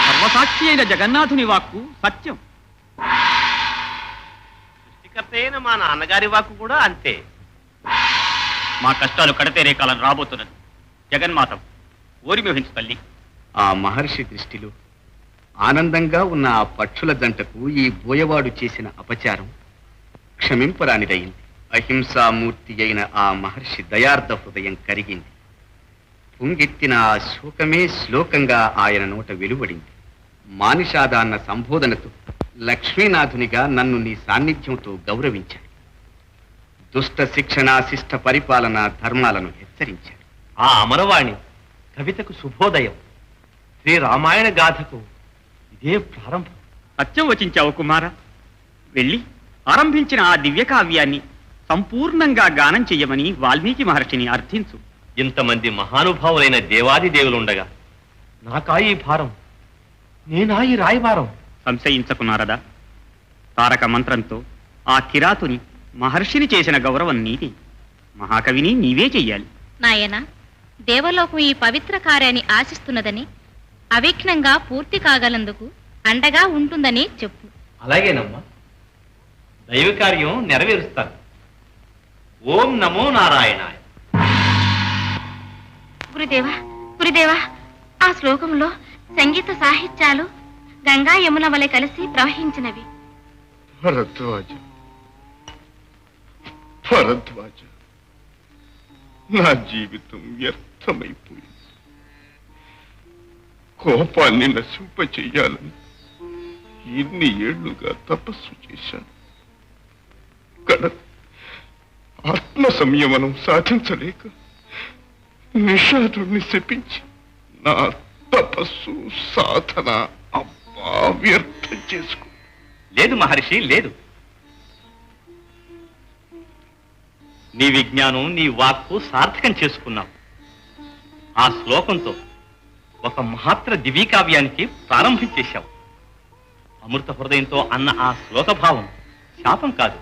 సర్వసాక్షి అయిన జగన్నాథుని వాక్కు సత్యం. సృష్టికర్త అయిన మా నాన్నగారి వాక్కు కూడా అంతే. మా కష్టాలు కడతేరే కాలం రాబోతున్నది. జగన్మాత ఓరిమోహించు తల్లి. ఆ మహర్షి దృష్టిలో ఆనందంగా ఉన్న ఆ పక్షుల జంటకు ఈ బోయవాడు చేసిన అపచారం క్షమింపరానిదయింది. అహింసామూర్తి అయిన ఆ మహర్షి దయార్థ హృదయం కరిగింది. పొంగెత్తిన ఆ శోకమే శ్లోకంగా ఆయన నోట వెలువడింది. మానిషాద అన్న సంబోధనతో లక్ష్మీనాథునిగా నన్ను నీ సాన్నిధ్యంతో గౌరవించాడు. దుష్ట శిక్షణ, శిష్ట పరిపాలన ధర్మాలను హెచ్చరించాడు. ఆ అమరవాణి కవితకు శుభోదయం, శ్రీ రామాయణ గాథకు ఇదే ప్రారంభం. సత్యం వచించావు కుమార. వెళ్ళి ఆరంభించిన ఆ దివ్య కావ్యాన్ని సంపూర్ణంగా గానం చెయ్యమని వాల్మీకి మహర్షిని అర్థించు. ఇంతమంది మహానుభావులైన దేవాది దేవులుండగా నాకా ఈ భారం, నేనా ఈ రాయభారం? సంశయించకు నారదా. తారక మంత్రంతో ఆ కిరాతుని మహర్షిని చేసిన గౌరవం నీది. మహాకవిని నీవే చెయ్యాలి. నాయన, దేవలోకం ఈ పవిత్ర కార్యాన్ని ఆశిస్తున్నదని, అవిఘ్నంగా పూర్తి కాగలందుకు అండగా ఉంటుందని చెప్పు. అలాగేనమ్మా, దైవ కార్యం నెరవేరుస్తాను. ఓం నమో నారాయణాయ. గురుదేవా, గురుదేవా, ఆ శ్లోకంలో సంగీత సాహిత్యాలు గంగా యమున వలె కలిసి ప్రవహించినవి. భరద్వాజ, భరద్వాజ, నా జీవితం వ్యర్థమైపోయింది. కోపాన్ని నశింపచేయాలని ఇన్ని ఏళ్లుగా తపస్సు చేశాను. ఆత్మ సంయమనం సాధించలేక నిషాదుణ్ణి శపించి నా తపస్సు సాధన అబ్బా వ్యర్థం చేసుకో. లేదు మహర్షి, లేదు. నీ విజ్ఞానం, నీ వాక్కు సార్థకం చేసుకున్నావు. ఆ శ్లోకంతో ఒక మహాత్ర దివ్యకావ్యానికి ప్రారంభించేశావు. అమృత హృదయంతో అన్న ఆ శ్లోక భావం శాపం కాదు,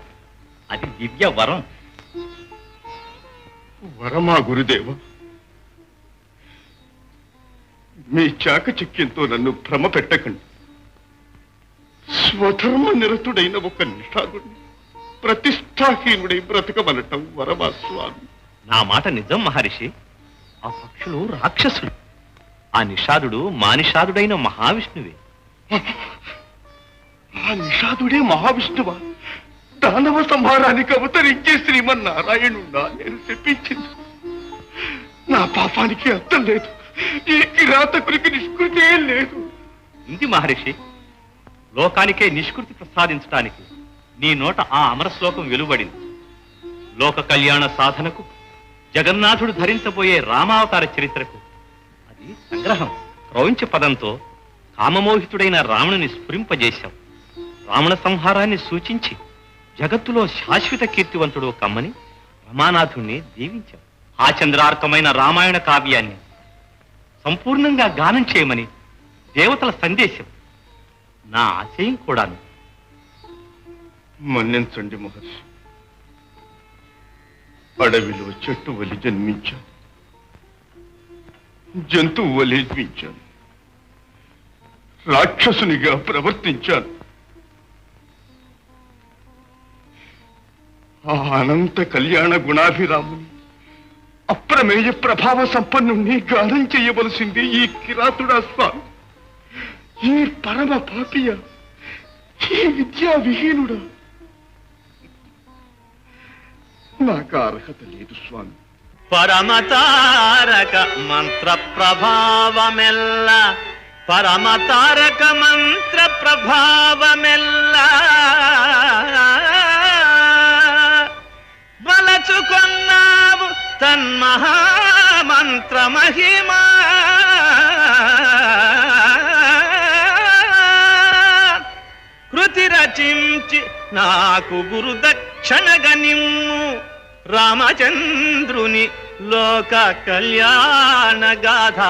అది దివ్య వరం. వరమా గురుదేవ? మీ చాకచక్యంతో నన్ను భ్రమ పెట్టకండి. స్వధర్మ నిరతుడైన ఒక నిషాదుడిని ప్రతిష్టాహీనుడై బ్రతకమనటం వరమా స్వామి? నా మాట నిజం మహర్షి. ఆ పక్షులు రాక్షసులు, ఆ నిషాదుడు మానిషాదుడైన మహావిష్ణువే. ఆ నిషాదుడే మహావిష్ణువా? దానవ సంహారానికి అవతరించే శ్రీమన్నారాయణుడా నేను చెప్పించింది? నా పాపానికి అర్థం లేదు, ఈ కిరాతకునికి నిష్కృతే లేదు. ఉంది మహర్షి. లోకానికే నిష్కృతి ప్రసాదించడానికి నీ నోట ఆ అమర శ్లోకం వెలువడింది. లోక కళ్యాణ సాధనకు జగన్నాథుడు ధరించబోయే రామావతార చరిత్రకు అది సంగ్రహం. క్రౌంచ పదంతో కామమోహితుడైన రావణుని స్ఫురింపజేశావు. రావణ సంహారాన్ని సూచించి జగత్తులో శాశ్వత కీర్తివంతుడు కమ్మని రమానాథుణ్ణి దీవించావు. ఆ చంద్రార్కమైన రామాయణ కావ్యాన్ని సంపూర్ణంగా గానం చేయమని దేవతల సందేశం, నా ఆశయం కూడాను. మన్నించండి మహర్షి. అడవిలో చెట్టు వలి జన్మించాను. జంతువు వలె జీవించాను, రాక్షసునిగా ప్రవర్తించాను. ఆ అనంత కళ్యాణ గుణాభిరాముని, అప్రమేయ ప్రభావ సంపన్నుణ్ణి గానం చేయవలసింది ఈ కిరాతుడా స్వామి? ఈ పరమ పాపియ, ఈ విద్యా విహీనుడా? నాకు అర్హత లేదు స్వామి. పరమతారక మంత్ర ప్రభావమెల్ల, పరమతారక మంత్ర ప్రభావమెల్ల బలచుకొన్నావు తన్మహామంత్ర మహిమా. కృతి రచించి నాకు గురు దక్షిణగా నిమ్ము, రామచంద్రుని లోక కళ్యాణ గాథ.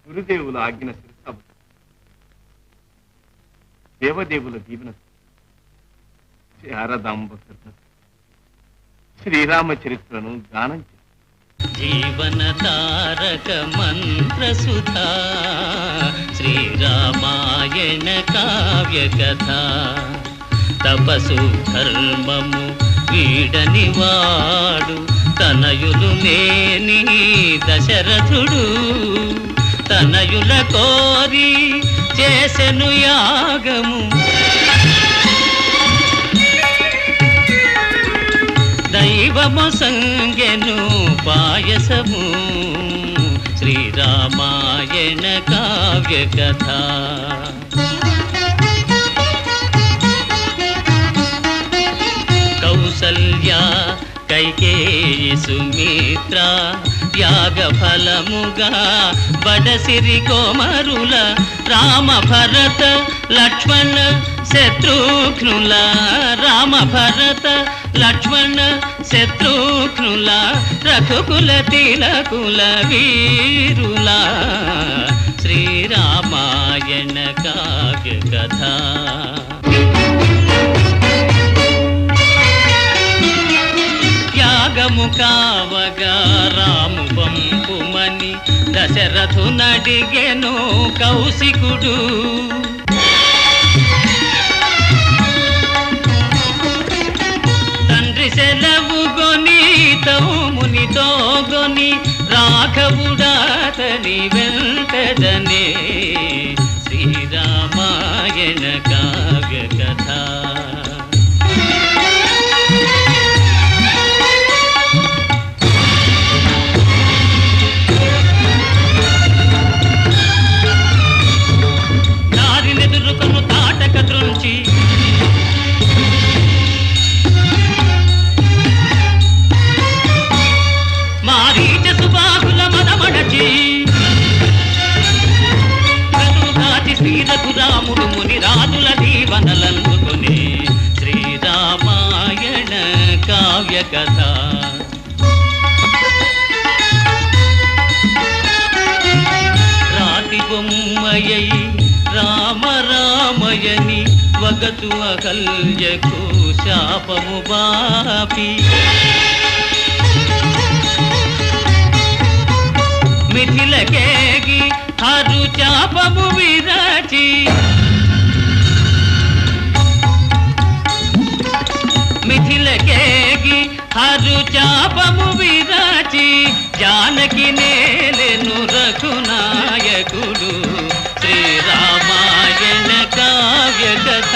గురుదేవుల ఆజ్ఞ శిరసాబు, దేవదేవుల దీవెన, శారదాంబ శ్రీరామ చరిత్రను గానం చేశారు. జీవన తారక మంత్ర సుధా, శ్రీరామాయణ కావ్య కథ. తపసు ధర్మము వీడని వాడు, తనయులు లేని దశరథుడు. తనయుల కోరి చేసెను యాగము, దైవము సంగెను పాయసము. శ్రీరామాయణ కావ్య కథ. కౌసల్య కైకేయి సుమిత్ర, యాగ ఫలముగా బడసిరి కోమరుల. రామ భరత లక్ష్మణ శత్రుఘ్నుల, రామ భరత లక్ష్మణ శత్రుఘ్నుల. రఘుకుల తిలకుల వీరుల, శ్రీరామాయణ కావ్య కథ. యాగము కావగా రాము పంపుమని దశరథునడిగెను కౌశికుడు. తండ్రి సెలవు గొని తౌమునితో గొని, రాఘవుడాతని వెంటదనే. శ్రీరామాయణ కావ్య కథ. దారినెదురుకొను తాటక త్రుంచి, మారీచ సుబాహుల మదమడచి. ప్రతుగాచి శ్రీరఘురాముడు ముని రాజుల దీవనలందుకుని. శ్రీరామాయణ కావ్య కథ. రాతి బొమ్మయై రామ రామయని వగతు అకల్యకు శాపము బాపి. మిథిలకేగి హరు చాపము విరచి. మిథిలకేగి హరు చాపము విరచి. జానకి నేలెను రఘునాయకుడు. శ్రీరామాయణ కావ్య కథ.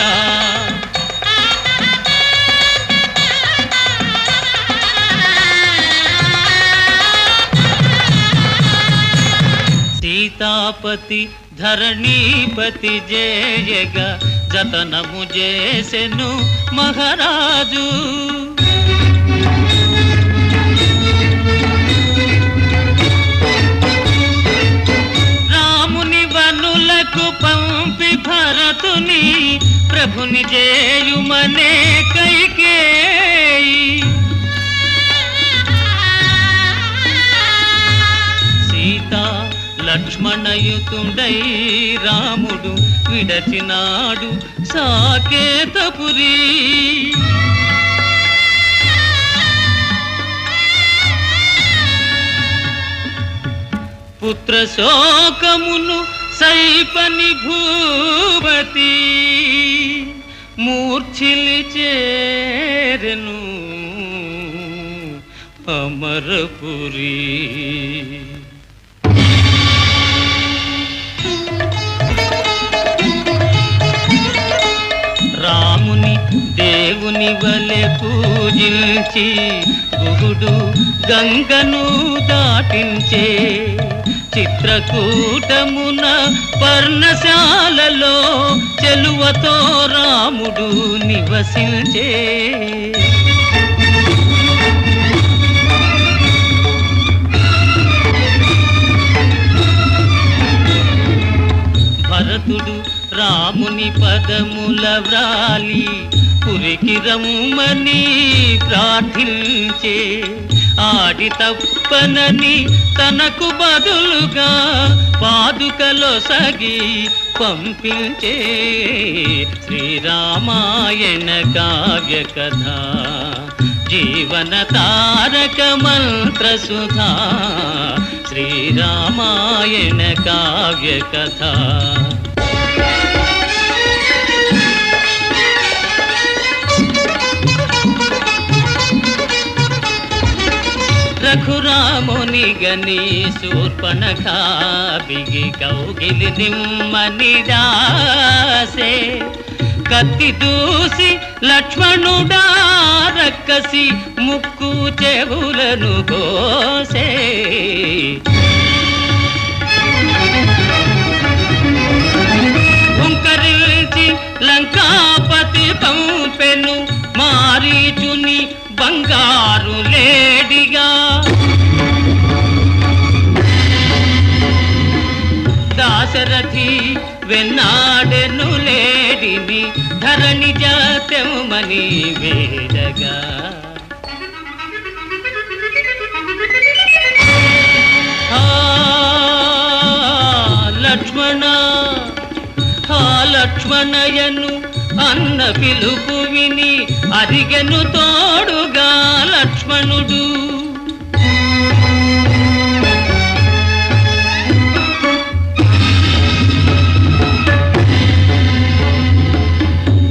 సీతాపతి ధరణీపతి జేయగా, జతనము చేసెను మహారాజు. సభకు పంపి భరతుని ప్రభుని చేయుమనే కైకేయి సీతా లక్ష్మణయుతుండై రాముడు విడచినాడు సాకేతపురి పుత్ర శోకమును సైపని భూపతి మూర్ఛిలి చేరెను అమరపురి రాముని దేవుని వలె పూజించి గుహుడు గంగను దాటించే చిత్రకూటమున పర్ణశాలలో చెలువతో రాముడు నివసించే భరతుడు రాముని పదముల వ్రాలి పురికి రమ్మని ప్రార్థించే ఆడి తప్పనని తనకు బదులుగా పాదుకలో సగి పంపించే శ్రీరామాయణ కావ్య కథ జీవన తారక మంత్ర సుధా శ్రీరామాయణ కావ్య కథ రఘురాముని గని శూర్పణఖా బిగి కౌగిలి నిమ్మని దాసే కత్తి దూసి లక్ష్మణుడా రక్కసి ముక్కు చెవులను కోసే హుంకరించి లంకాపతి పంపెను మారీచుని బంగారు లేడిగా దాశరథి వెన్నాడెను లేడిని ధరణి జాతెమని వేడగా లక్ష్మణ లక్ష్మణయను అన్న పిలుపు విని అరిగెను తోడుగా లక్ష్మణుడు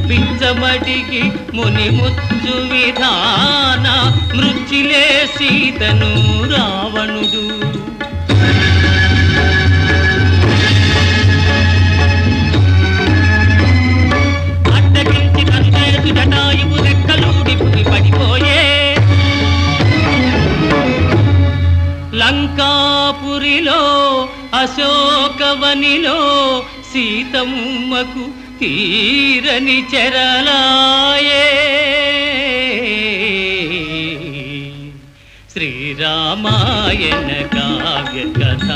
పిచ్చమడిగి ముని ముచ్చు విధాన మృత్యులే సీతను రావణుడు జటాయువు రెక్కలూడి పడిపోయే లంకాపురిలో అశోకవనిలో సీతమ్మకు తీరని చెరలాయే శ్రీరామాయణ కావ్య కథ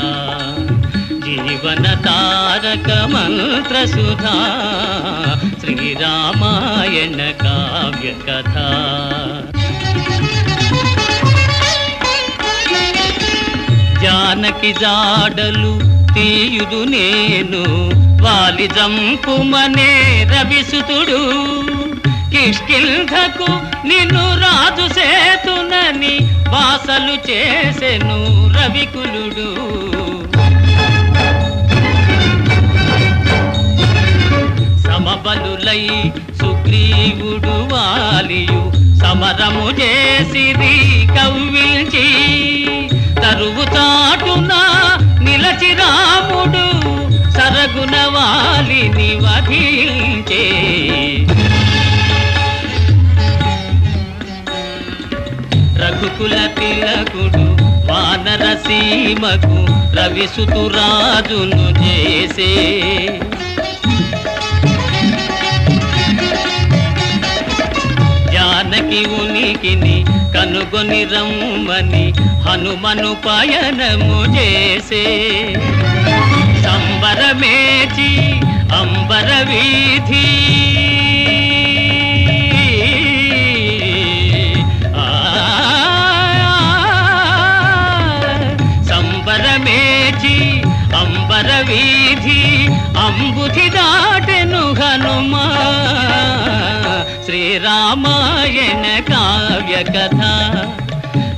జీవన తారక మంత్ర సుధా శ్రీరామాయణ కావ్య కథ జానకి జాడలు తీయుదు నేను వాలి జంపుమనే రవిసుతుడు కిష్కింధకు నిన్ను రాజు సేతునని వాసలు చేసెను రవికులుడు సమబలులై సుగ్రీవుడు వాలియు సమరము చేసిరి కవ్విల్చి తరువు చాటున నిలచి రాముడు సరగున వాలిని వధించే రఘుకుల తిలకుడు వానర సీమకు రవిసుతు రాజును చేసే జానకి ఉనికిని కనుగొని రమ్మని హనుమను పయనము చేసే సంబరమేచి అంబర వీధి సంబరమేచి అంబర వీధి అంబుధి దాటెను హనుమా శ్రీరామాయణ కావ్య కథ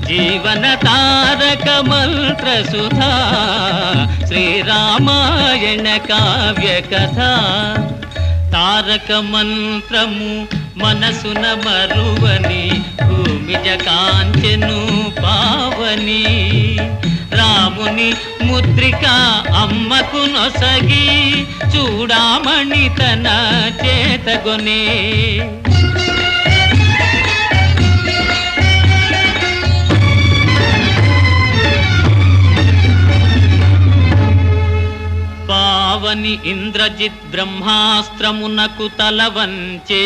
జీవన తారక మంత్ర సుధా శ్రీరామాయణ కావ్య కథ తారక మంత్రము మనసున మరువని భూమిజ కాంచెను పావని రాముని ముద్రిక అమ్మకు నొసగి చూడామణి తన చేతగొనే పావని ఇంద్రజిత్ బ్రహ్మాస్త్రమునకు తల వంచే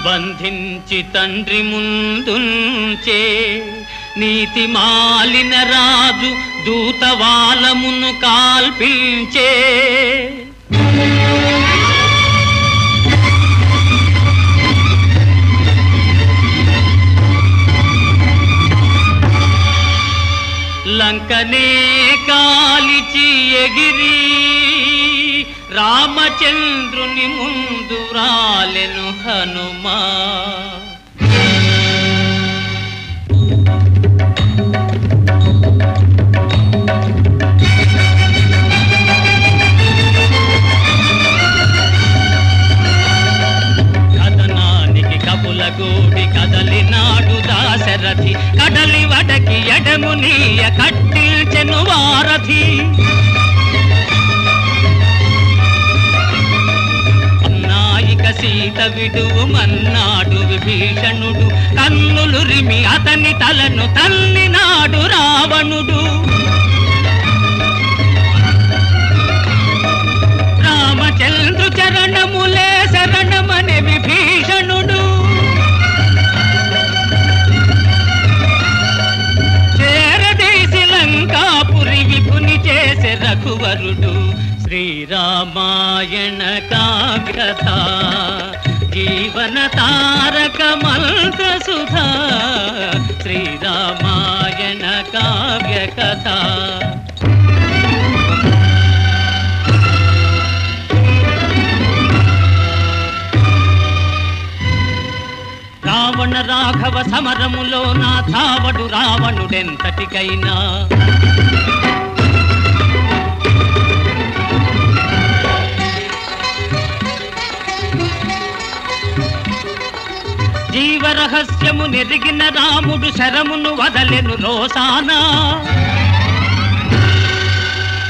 బంధించి తండ్రి ముందుంచే నీతి మాలిన రాజు దూతవాలమును కాల్పించే లంకనే కాలిచి ఎగిరి రామచంద్రుని ముందు రాలెను హనుమా కథనానికి కపులగూడి కదలినాడు దాశరథి కడలి వడకి ఎడమునీయ కట్టిల్చెను వారధి సీత విడువు మన్నాడు విభీషణుడు కన్నులురిమి అతని తలను తల్లినాడు రావణుడు రామచంద్రు చరణములే శరణమనే విభీషణుడు చేరదేశి లంకాపురి విపుని చేసే రఘువరుడు శ్రీరామాయణ కావ్యత జీవన తారక మంత్ర సుధా శ్రీరామాయణ కావ్య కథ రావణ రాఘవ సమరములో నా ధావడు రావణుడెంతటికైనా జీవరహస్యము నెరిగిన రాముడు శరమును వదలెను రోసానా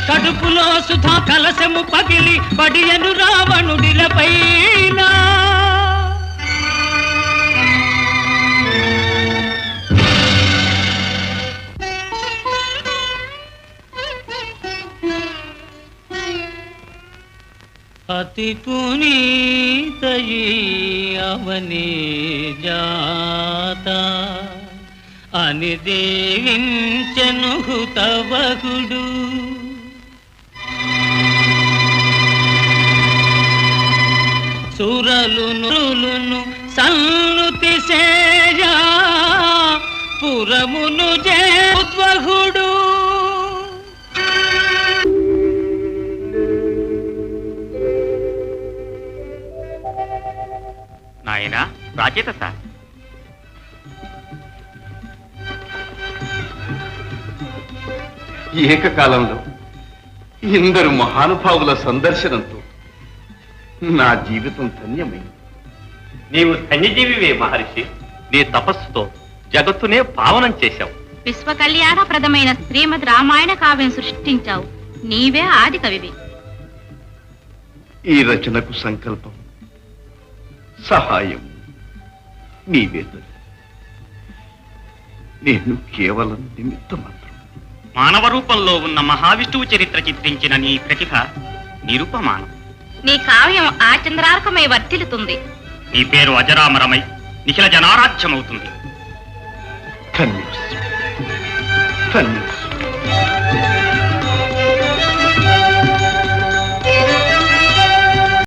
కడుపులో సుధా కలశము పగిలి పడియను రావణుడిలపైన అతి పునీతయి అవని జాత అని దీవించెను హుతవహుడు సురలును సన్నుతి సేయా పురమును జేద్వహుడు నాయనా రాచేత సార్ ఏకకాలంలో ఇందరు మహానుభావుల సందర్శనంతో నా జీవితం ధన్యమైంది. నీవు ధన్యజీవివే మహర్షి. నీ తపస్సుతో జగత్తునే పావనం చేశావు. విశ్వ కళ్యాణప్రదమైన శ్రీమద్ రామాయణ కావ్యం సృష్టించావు. నీవే ఆది కవివి. ఈ రచనకు సంకల్పం సహాయం నీవే తల్లి. నేను కేవలం నిమిత్త మాత్రం. మానవ రూపంలో ఉన్న మహావిష్ణువు చరిత్ర చిత్రించిన నీ ప్రతిభ నిరుపమానం. నీ కావ్యం ఆచంద్రార్కమై వర్తిల్లుతుంది. నీ పేరు అజరామరమై నిఖిల జనారాధ్యమవుతుంది. ధన్యోస్మి ధన్యోస్మి.